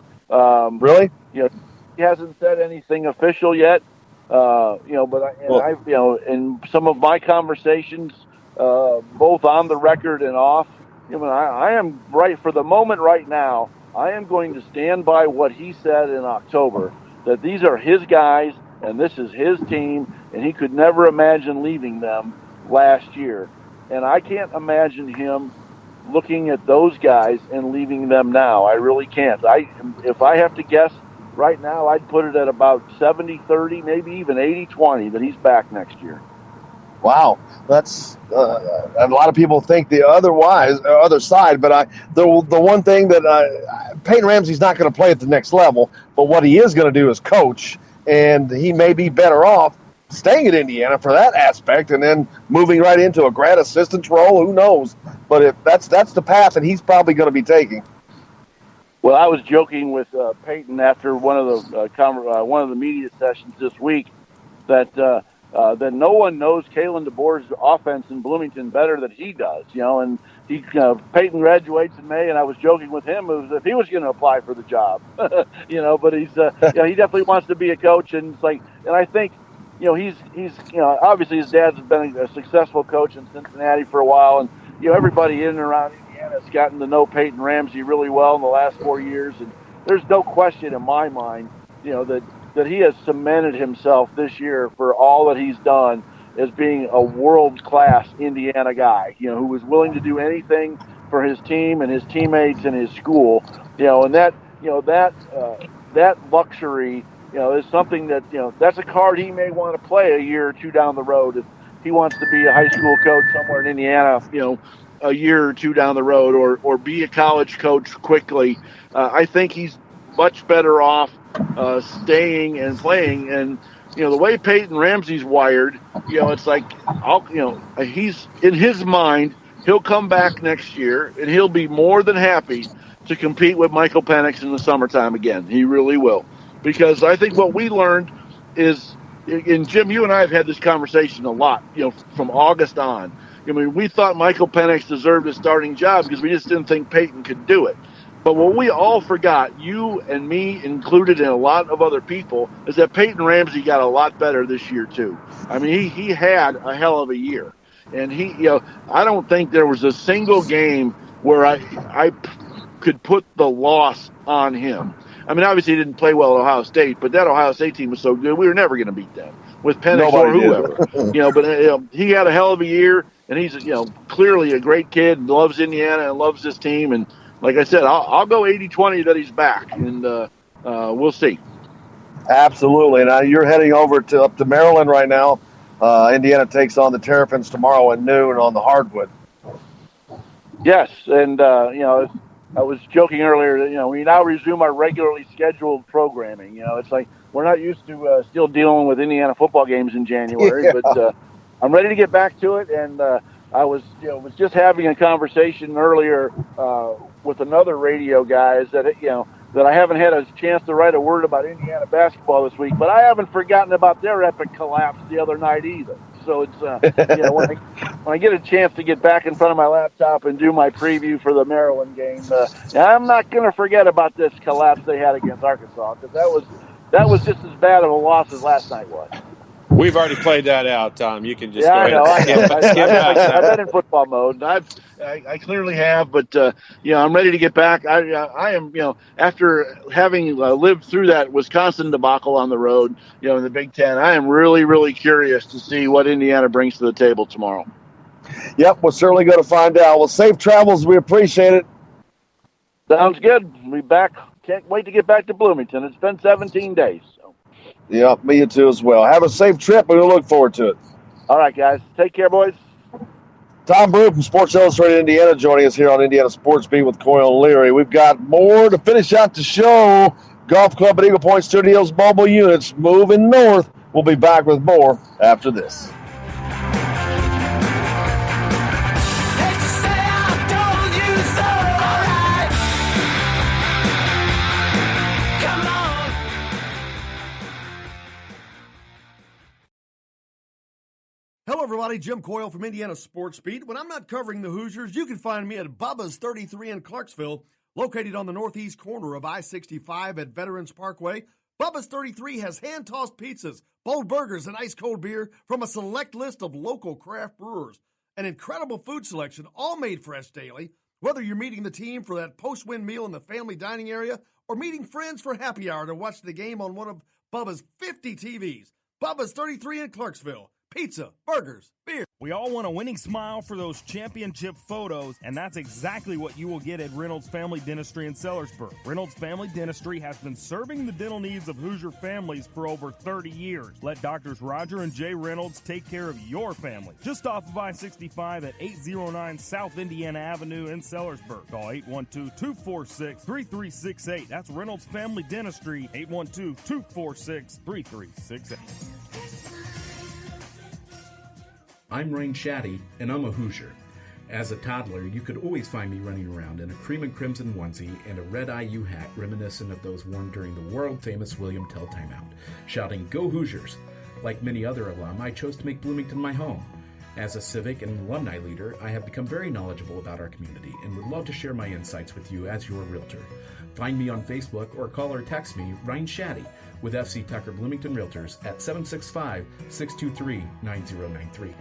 Really? He hasn't said anything official yet. But in some of my conversations, both on the record and off, I am for the moment right now, I am going to stand by what he said in October, that these are his guys and this is his team, and he could never imagine leaving them last year. And I can't imagine him looking at those guys and leaving them now. I really can't. If I have to guess right now, I'd put it at about 70-30, maybe even 80-20 that he's back next year. Wow, that's a lot of people think the other side. But the one thing that Peyton Ramsey's not going to play at the next level, but what he is going to do is coach, and he may be better off staying at Indiana for that aspect, and then moving right into a grad assistant role. Who knows? But if that's the path that he's probably going to be taking. Well, I was joking with Peyton after one of the media sessions this week that no one knows Kalen DeBoer's offense in Bloomington better than he does, and Peyton graduates in May, and I was joking with him as if he was going to apply for the job, but he's he definitely wants to be a coach, and it's like, and I think, he's obviously his dad's been a successful coach in Cincinnati for a while, and everybody in and around Indiana has gotten to know Peyton Ramsey really well in the last 4 years, and there's no question in my mind, that he has cemented himself this year for all that he's done as being a world-class Indiana guy, who was willing to do anything for his team and his teammates and his school, and that luxury, is something that, that's a card he may want to play a year or two down the road if he wants to be a high school coach somewhere in Indiana, a year or two down the road, or be a college coach quickly. I think he's much better off staying and playing. And the way Peyton Ramsey's wired, it's like he's in his mind, he'll come back next year and he'll be more than happy to compete with Michael Penix in the summertime again. He really will, because I think what we learned is, and Jim, you and I have had this conversation a lot, from August on. I mean, we thought Michael Penix deserved a starting job because we just didn't think Peyton could do it. But what we all forgot, you and me included, and a lot of other people, is that Peyton Ramsey got a lot better this year too. I mean, he had a hell of a year, and I don't think there was a single game where I could put the loss on him. I mean, obviously he didn't play well at Ohio State, but that Ohio State team was so good, we were never going to beat them with Penix or whoever. But he had a hell of a year, and he's clearly a great kid, and loves Indiana and loves this team. And like I said, I'll go 80-20 that he's back, and we'll see. Absolutely. Now you're heading over up to Maryland right now. Indiana takes on the Terrapins tomorrow at noon on the hardwood. Yes, and I was joking earlier that we now resume our regularly scheduled programming. It's like we're not used to still dealing with Indiana football games in January, but I'm ready to get back to it. And I was just having a conversation earlier with another radio guy that I haven't had a chance to write a word about Indiana basketball this week, but I haven't forgotten about their epic collapse the other night either. So it's when I get a chance to get back in front of my laptop and do my preview for the Maryland game, I'm not going to forget about this collapse they had against Arkansas, because that was just as bad of a loss as last night was. We've already played that out, Tom. You can just go ahead and skip past I've been in football mode. I clearly have, but I'm ready to get back. I am, after having lived through that Wisconsin debacle on the road, in the Big Ten, I am really, really curious to see what Indiana brings to the table tomorrow. Yep, we're certainly going to find out. Well, safe travels. We appreciate it. Sounds good. We'll be back. Can't wait to get back to Bloomington. It's been 17 days. So. Yeah, me too as well. Have a safe trip. We'll look forward to it. All right, guys. Take care, boys. Tom Brew from Sports Illustrated Indiana joining us here on Indiana Sports Beat with Coyle and Leary. We've got more to finish out the show. Golf Club at Eagle Point Studios mobile units moving north. We'll be back with more after this. Hello, everybody. Jim Coyle from Indiana Sports Beat. When I'm not covering the Hoosiers, you can find me at Bubba's 33 in Clarksville, located on the northeast corner of I-65 at Veterans Parkway. Bubba's 33 has hand-tossed pizzas, bold burgers, and ice-cold beer from a select list of local craft brewers. An incredible food selection, all made fresh daily. Whether you're meeting the team for that post-win meal in the family dining area or meeting friends for happy hour to watch the game on one of Bubba's 50 TVs. Bubba's 33 in Clarksville. Pizza, burgers, beer. We all want a winning smile for those championship photos, and that's exactly what you will get at Reynolds Family Dentistry in Sellersburg. Reynolds Family Dentistry has been serving the dental needs of Hoosier families for over 30 years. Let Doctors Roger and Jay Reynolds take care of your family. Just off of I-65 at 809 South Indiana Avenue in Sellersburg. Call 812-246-3368. That's Reynolds Family Dentistry, 812-246-3368. I'm Rain Shaddy, and I'm a Hoosier. As a toddler, you could always find me running around in a cream and crimson onesie and a red IU hat reminiscent of those worn during the world-famous William Tell timeout, shouting, "Go Hoosiers!" Like many other alum, I chose to make Bloomington my home. As a civic and alumni leader, I have become very knowledgeable about our community and would love to share my insights with you as your realtor. Find me on Facebook or call or text me, Ryan Shaddy, with FC Tucker Bloomington Realtors at 765-623-9093.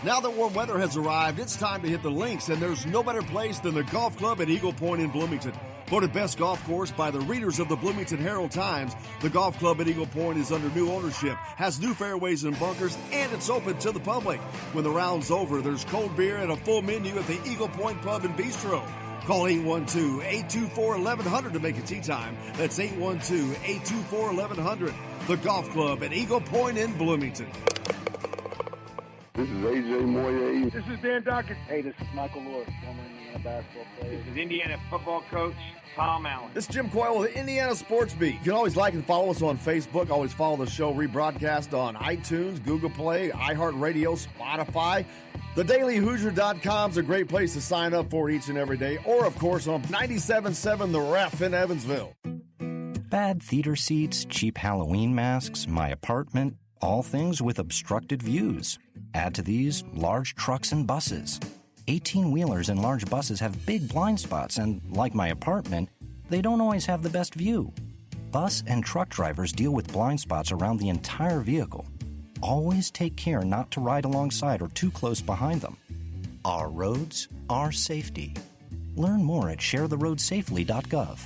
Now that warm weather has arrived, it's time to hit the links, and there's no better place than the golf club at Eagle Point in Bloomington. Voted best golf course by the readers of the Bloomington Herald-Times, the golf club at Eagle Point is under new ownership, has new fairways and bunkers, and it's open to the public. When the round's over, there's cold beer and a full menu at the Eagle Point Pub and Bistro. Call 812-824-1100 to make a tee time. That's 812-824-1100. The golf club at Eagle Point in Bloomington. This is AJ Moye. This is Dan Dawkins. Hey, this is Michael Lord, former Indiana basketball player. This is Indiana football coach Tom Allen. This is Jim Coyle with the Indiana Sports Beat. You can always like and follow us on Facebook. Always follow the show rebroadcast on iTunes, Google Play, iHeartRadio, Spotify. TheDailyHoosier.com is a great place to sign up for each and every day. Or, of course, on 97.7 The Ref in Evansville. Bad theater seats, cheap Halloween masks, my apartment, all things with obstructed views. Add to these large trucks and buses. 18-wheelers and large buses have big blind spots, and like my apartment, they don't always have the best view. Bus and truck drivers deal with blind spots around the entire vehicle. Always take care not to ride alongside or too close behind them. Our roads, our safety. Learn more at sharetheroadsafely.gov.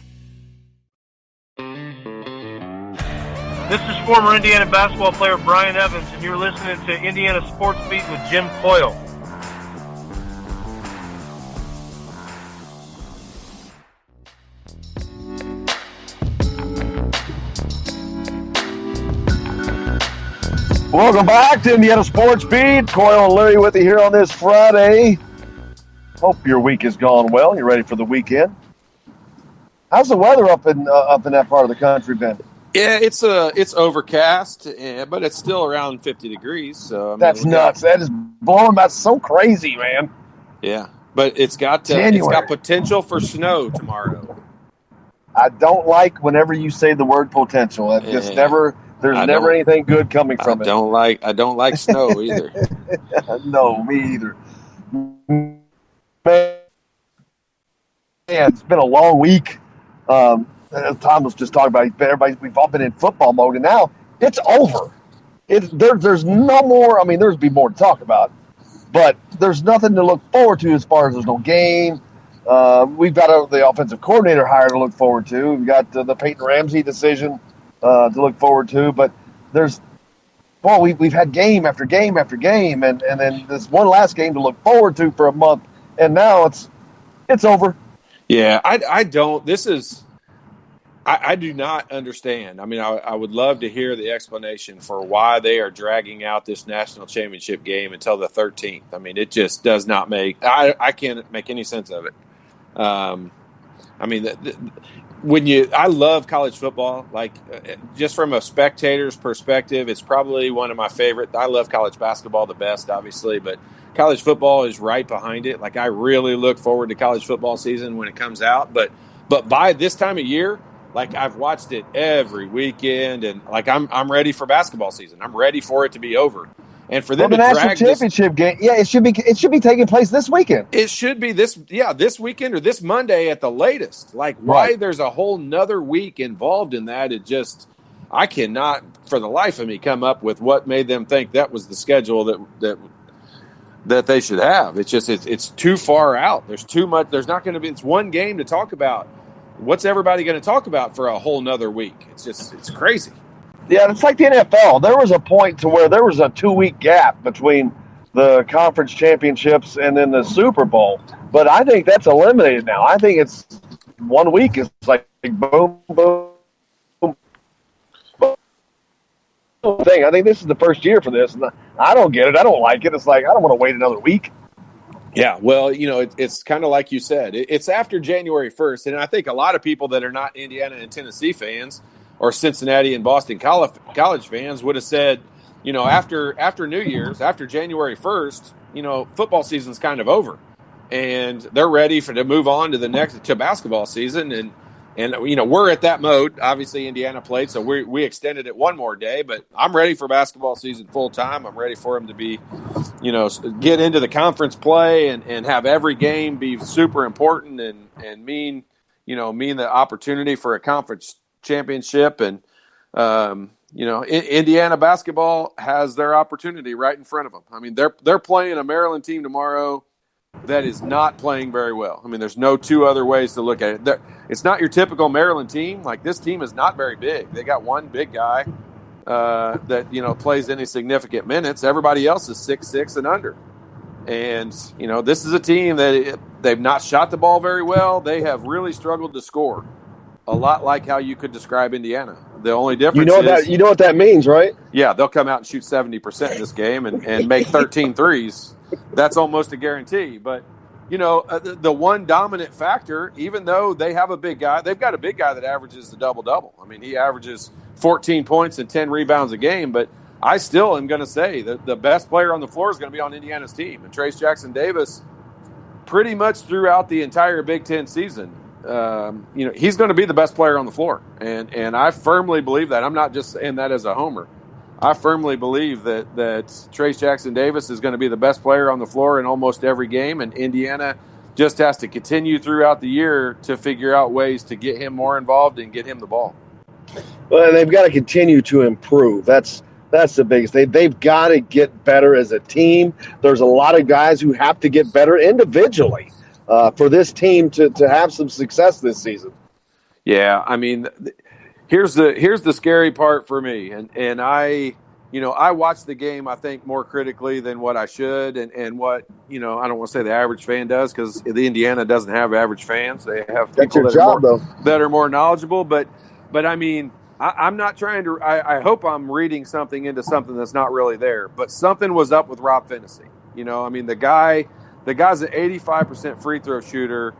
This is former Indiana basketball player Brian Evans, and you're listening to Indiana Sports Beat with Jim Coyle. Welcome back to Indiana Sports Beat. Coyle and Larry with you here on this Friday. Hope your week has gone well. You're ready for the weekend. How's the weather up in that part of the country been? Yeah, it's overcast, but it's still around 50 degrees. So I mean, that's nuts. That is blowing. That's so crazy, man. Yeah, but it's got potential for snow tomorrow. I don't like whenever you say the word potential. That just never. There's never anything good coming from it. I don't like snow either. No, me either. Man, it's been a long week. Tom was just talking about we've all been in football mode, and now it's over. There's no more. I mean, there's be more to talk about, but there's nothing to look forward to as far as there's no game. We've got the offensive coordinator hire to look forward to. We've got the Peyton Ramsey decision to look forward to, but we've had game after game after game, and then this one last game to look forward to for a month, and now it's over. Yeah, I don't. I do not understand. I mean, I would love to hear the explanation for why they are dragging out this national championship game until the 13th. I mean, it just does not make – I can't make any sense of it. I mean, I love college football. Like, just from a spectator's perspective, it's probably one of my favorite. I love college basketball the best, obviously, but college football is right behind it. Like, I really look forward to college football season when it comes out. But by this time of year – like, I've watched it every weekend, and like I'm ready for basketball season. I'm ready for it to be over, and for them to drag national championship game. Yeah, it should be taking place this weekend. It should be this weekend or this Monday at the latest. Like, why there's a whole nother week involved in that? I cannot for the life of me come up with what made them think that was the schedule that they should have. It's just it's too far out. There's too much. There's not going to be. It's one game to talk about. What's everybody going to talk about for a whole nother week? It's crazy. Yeah, it's like the NFL. There was a point to where there was a 2-week gap between the conference championships and then the Super Bowl. But I think that's eliminated now. I think it's 1 week. It's like boom, boom, boom. Thing. I think this is the first year for this, and I don't get it. I don't like it. It's like I don't want to wait another week. Yeah, well, it's kind of like you said. It's after January 1st, and I think a lot of people that are not Indiana and Tennessee fans or Cincinnati and Boston college fans would have said, after New Year's, after January 1st, football season's kind of over, and they're ready to move on to basketball season, and we're at that mode. Obviously, Indiana played, so we extended it one more day. But I'm ready for basketball season full time. I'm ready for them to be, get into the conference play and have every game be super important and mean the opportunity for a conference championship. And Indiana basketball has their opportunity right in front of them. I mean, they're playing a Maryland team tomorrow that is not playing very well. I mean, there's no two other ways to look at it. It's not your typical Maryland team. Like, this team is not very big. They got one big guy that, plays any significant minutes. Everybody else is 6'6" and under. And, this is a team that they've not shot the ball very well. They have really struggled to score, a lot like how you could describe Indiana. The only difference is... You know what that means, right? Yeah, they'll come out and shoot 70% in this game and make 13 threes. That's almost a guarantee. But, the one dominant factor, even though they have a big guy, they've got a big guy that averages the double-double. I mean, he averages 14 points and 10 rebounds a game. But I still am going to say that the best player on the floor is going to be on Indiana's team. And Trace Jackson-Davis, pretty much throughout the entire Big Ten season, he's going to be the best player on the floor. And I firmly believe that. I'm not just saying that as a homer. I firmly believe that Trace Jackson-Davis is going to be the best player on the floor in almost every game, and Indiana just has to continue throughout the year to figure out ways to get him more involved and get him the ball. Well, they've got to continue to improve. That's the biggest thing. They've got to get better as a team. There's a lot of guys who have to get better individually for this team to have some success this season. Yeah, I mean, here's the scary part for me, and I watch the game, I think, more critically than what I should, and what I don't want to say the average fan does, because the Indiana doesn't have average fans. They have people that are more knowledgeable, but I mean, I'm not trying to. I hope I'm reading something into something that's not really there, but something was up with Rob Finney. I mean, the guy's an 85% free throw shooter.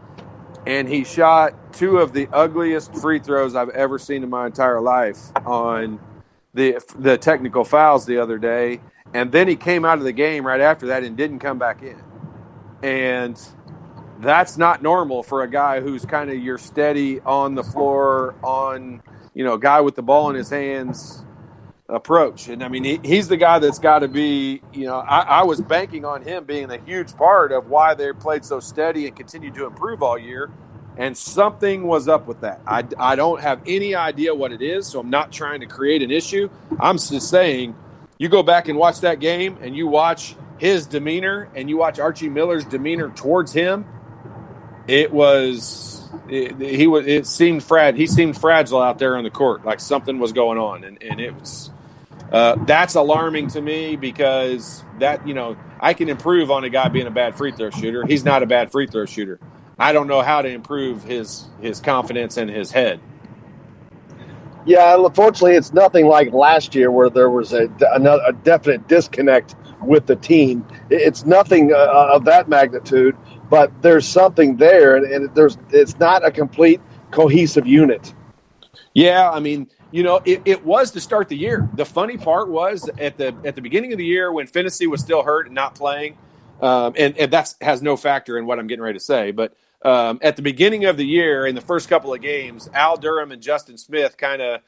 And he shot two of the ugliest free throws I've ever seen in my entire life on the technical fouls the other day. And then he came out of the game right after that and didn't come back in. And that's not normal for a guy who's kind of your steady on the floor, guy with the ball in his hands approach. And I mean, he's the guy that's got to be, I was banking on him being a huge part of why they played so steady and continued to improve all year. And something was up with that. I don't have any idea what it is, so I'm not trying to create an issue. I'm just saying, you go back and watch that game and you watch his demeanor and you watch Archie Miller's demeanor towards him. He seemed fragile out there on the court, like something was going on, and it was that's alarming to me, because that I can improve on a guy being a bad free throw shooter. He's not a bad free throw shooter. I don't know how to improve his confidence and his head. Yeah, unfortunately, it's nothing like last year where there was a definite disconnect with the team. It's nothing of that magnitude, but there's something there, and it's not a complete cohesive unit. Yeah, I mean, it was to start the year. The funny part was at the beginning of the year when Finney was still hurt and not playing, and that has no factor in what I'm getting ready to say, but at the beginning of the year, in the first couple of games, Al Durham and Justin Smith kind of,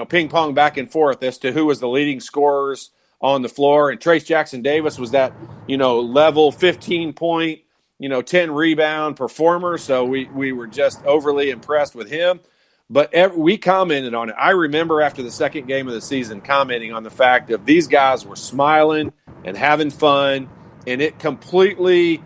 ping-pong back and forth as to who was the leading scorers on the floor. And Trace Jackson-Davis was that, level 15-point, 10-rebound performer. So we were just overly impressed with him. But we commented on it. I remember after the second game of the season commenting on the fact that these guys were smiling and having fun, and it completely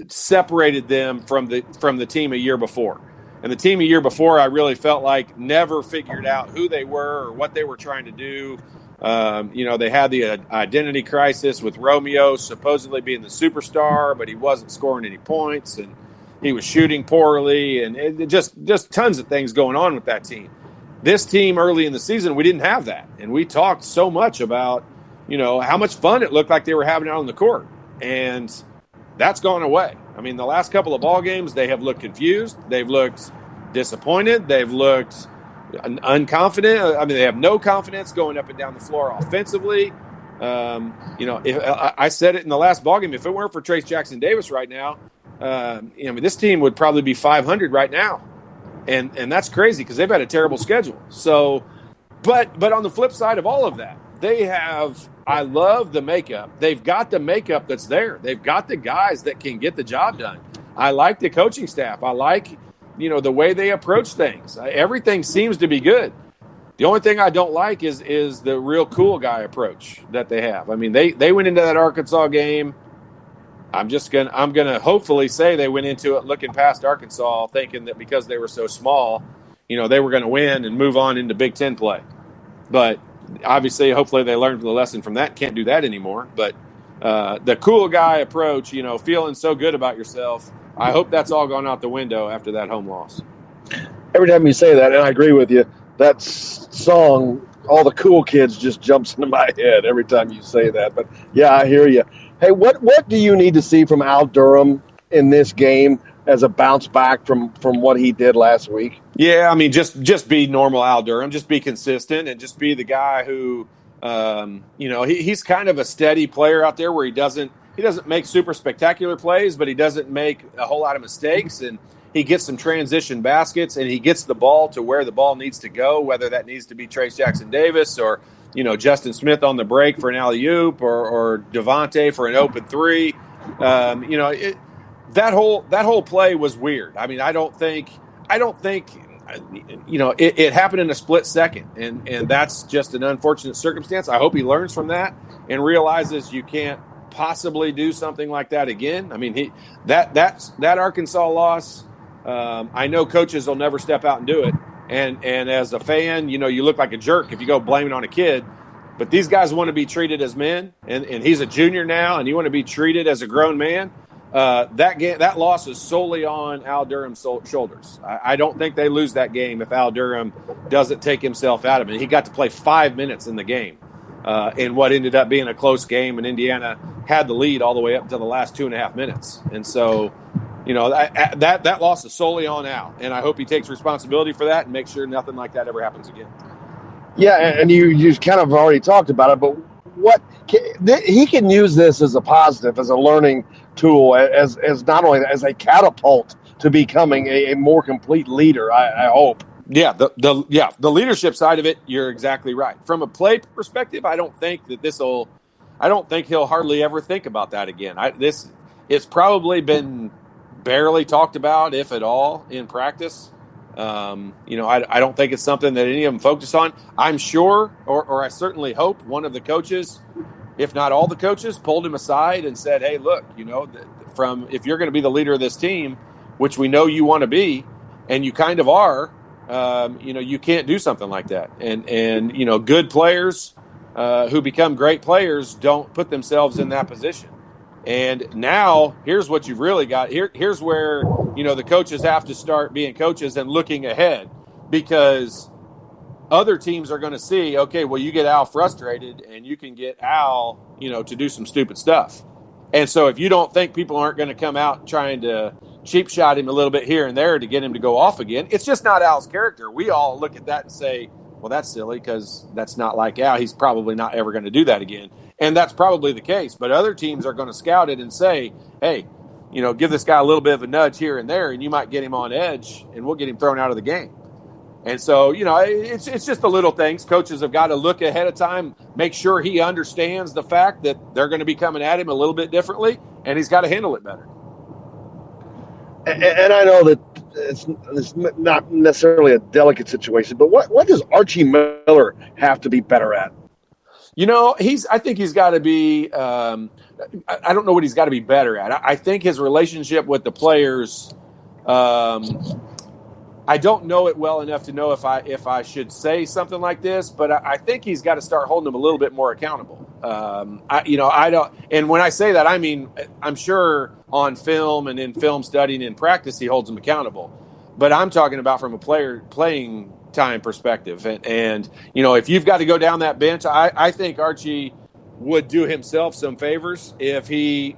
separated them from the team a year before. And the team a year before, I really felt like never figured out who they were or what they were trying to do. They had the identity crisis with Romeo supposedly being the superstar, but he wasn't scoring any points, and he was shooting poorly, and it just tons of things going on with that team. This team early in the season, we didn't have that, and we talked so much about, how much fun it looked like they were having out on the court, and that's gone away. I mean, the last couple of ball games, they have looked confused, they've looked disappointed, they've looked unconfident. I mean, they have no confidence going up and down the floor offensively. I said it in the last ballgame. If it weren't for Trace Jackson Davis right now, this team would probably be 500 right now, and that's crazy because they've had a terrible schedule. So, but on the flip side of all of that, they have. I love the makeup. They've got the makeup that's there. They've got the guys that can get the job done. I like the coaching staff. I like the way they approach things. Everything seems to be good. The only thing I don't like is the real cool guy approach that they have. I mean, they went into that Arkansas game. I'm gonna hopefully say they went into it looking past Arkansas, thinking that because they were so small, they were going to win and move on into Big Ten play. But obviously, hopefully they learned the lesson from that. Can't do that anymore. But the cool guy approach, feeling so good about yourself, I hope that's all gone out the window after that home loss. Every time you say that, and I agree with you, that song, All the Cool Kids, just jumps into my head every time you say that. But, yeah, I hear you. Hey, what do you need to see from Al Durham in this game as a bounce back from what he did last week? Yeah, I mean, just be normal Al Durham. Just be consistent and just be the guy who, he's kind of a steady player out there where he doesn't make super spectacular plays, but he doesn't make a whole lot of mistakes, and he gets some transition baskets, and he gets the ball to where the ball needs to go, whether that needs to be Trace Jackson Davis or, Justin Smith on the break for an alley-oop or Devontae for an open three. That whole play was weird. I mean, I don't think it happened in a split second, and that's just an unfortunate circumstance. I hope he learns from that and realizes you can't possibly do something like that again. I mean, that Arkansas loss, I know coaches will never step out and do it. And as a fan, you look like a jerk if you go blame it on a kid. But these guys want to be treated as men, and he's a junior now, and you want to be treated as a grown man. That loss is solely on Al Durham's shoulders. I don't think they lose that game if Al Durham doesn't take himself out of it. He got to play 5 minutes in the game in what ended up being a close game, and Indiana had the lead all the way up to the last 2.5 minutes. And so, that loss is solely on Al, and I hope he takes responsibility for that and makes sure nothing like that ever happens again. Yeah, and you kind of already talked about it, but he can use this as a positive, as a learning tool, as not only as a catapult to becoming a more complete leader. I hope. Yeah, the leadership side of it, you're exactly right. From a play perspective, I don't think he'll hardly ever think about that again. It's probably been barely talked about, if at all, in practice. I don't think it's something that any of them focus on. I'm sure, or I certainly hope, one of the coaches, if not all the coaches, pulled him aside and said, hey, look, if you're going to be the leader of this team, which we know you want to be, and you kind of are, you can't do something like that. And good players who become great players don't put themselves in that position. And now here's what you've really got. Here's where, the coaches have to start being coaches and looking ahead, because other teams are going to see, okay, well, you get Al frustrated and you can get Al, to do some stupid stuff. And so if you don't think people aren't going to come out trying to cheap shot him a little bit here and there to get him to go off again, it's just not Al's character. We all look at that and say, well, that's silly because that's not like Al. He's probably not ever going to do that again. And that's probably the case. But other teams are going to scout it and say, hey, give this guy a little bit of a nudge here and there, and you might get him on edge, and we'll get him thrown out of the game. And so, it's just the little things. Coaches have got to look ahead of time, make sure he understands the fact that they're going to be coming at him a little bit differently, and he's got to handle it better. And I know that it's not necessarily a delicate situation, but what does Archie Miller have to be better at? I think he's got to be I don't know what he's got to be better at. I think his relationship with the players I don't know it well enough to know if I should say something like this, but I think he's got to start holding them a little bit more accountable. I don't, and when I say that, I mean, I'm sure on film and in film studying and practice, he holds them accountable, but I'm talking about from a player playing time perspective. And if you've got to go down that bench, I think Archie would do himself some favors if he,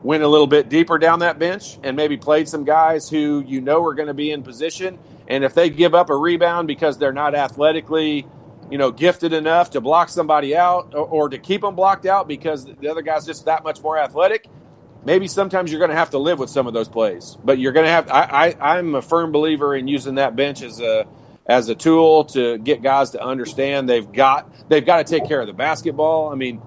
went a little bit deeper down that bench and maybe played some guys who are going to be in position. And if they give up a rebound because they're not athletically, gifted enough to block somebody out or to keep them blocked out because the other guy's just that much more athletic, maybe sometimes you're going to have to live with some of those plays. But you're going to have – I'm a firm believer in using that bench as a tool to get guys to understand they've got to take care of the basketball. I mean,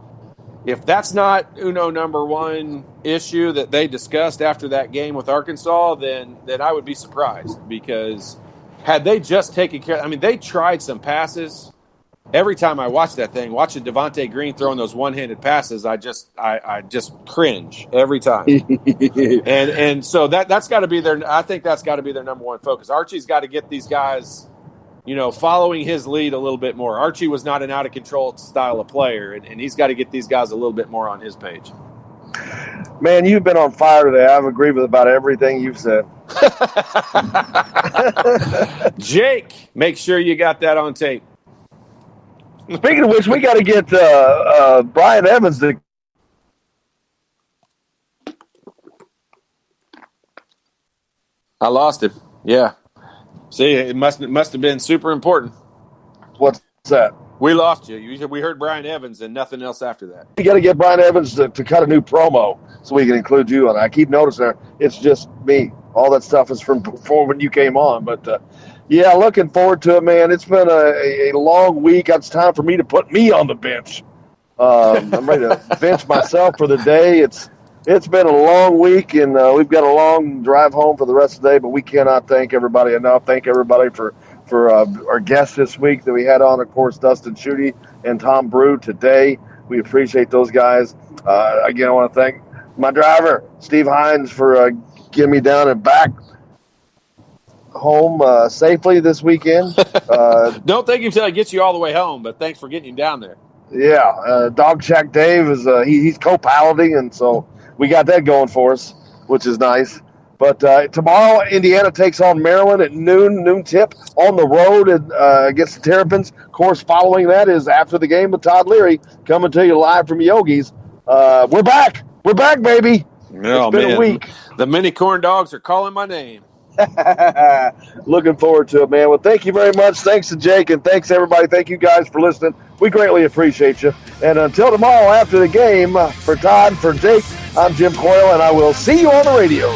if that's not number one issue that they discussed after that game with Arkansas, then I would be surprised, because had they just taken care – I mean, they tried some passes. Every time I watch that thing, watching Devontae Green throwing those one-handed passes, I just cringe every time. and so that's got to be I think that's got to be their number one focus. Archie's got to get these guys – following his lead a little bit more. Archie was not an out-of-control style of player, and he's got to get these guys a little bit more on his page. Man, you've been on fire today. I've agreed with about everything you've said. Jake, make sure you got that on tape. Speaking of which, we got to get Brian Evans to. I lost him. Yeah. See, it must have been super important. What's that? We lost you. We heard Brian Evans and nothing else after that. You got to get Brian Evans to cut a new promo so we can include you on it. I keep noticing it's just me. All that stuff is from before when you came on. But, yeah, looking forward to it, man. It's been a long week. It's time for me to put me on the bench. I'm ready to bench myself for the day. It's been a long week, and we've got a long drive home for the rest of the day, but we cannot thank everybody enough. Thank everybody for our guests this week that we had on, of course, Dustin Schutte and Tom Brew today. We appreciate those guys. Again, I want to thank my driver, Steve Hines, for getting me down and back home safely this weekend. Don't thank him until he gets you all the way home, but thanks for getting him down there. Yeah, Dog Shack Dave is he's co-piloting, and so we got that going for us, which is nice. But tomorrow, Indiana takes on Maryland at noon tip on the road against the Terrapins. Of course, following that is After the Game with Todd Leary, coming to you live from Yogi's. We're back. We're back, baby. Oh, it's been a week. The mini corn dogs are calling my name. Looking forward to it, man. Well, thank you very much. Thanks to Jake, and thanks, everybody. Thank you guys for listening. We greatly appreciate you. And until tomorrow after the game, for Todd, for Jake, I'm Jim Coyle, and I will see you on the radio.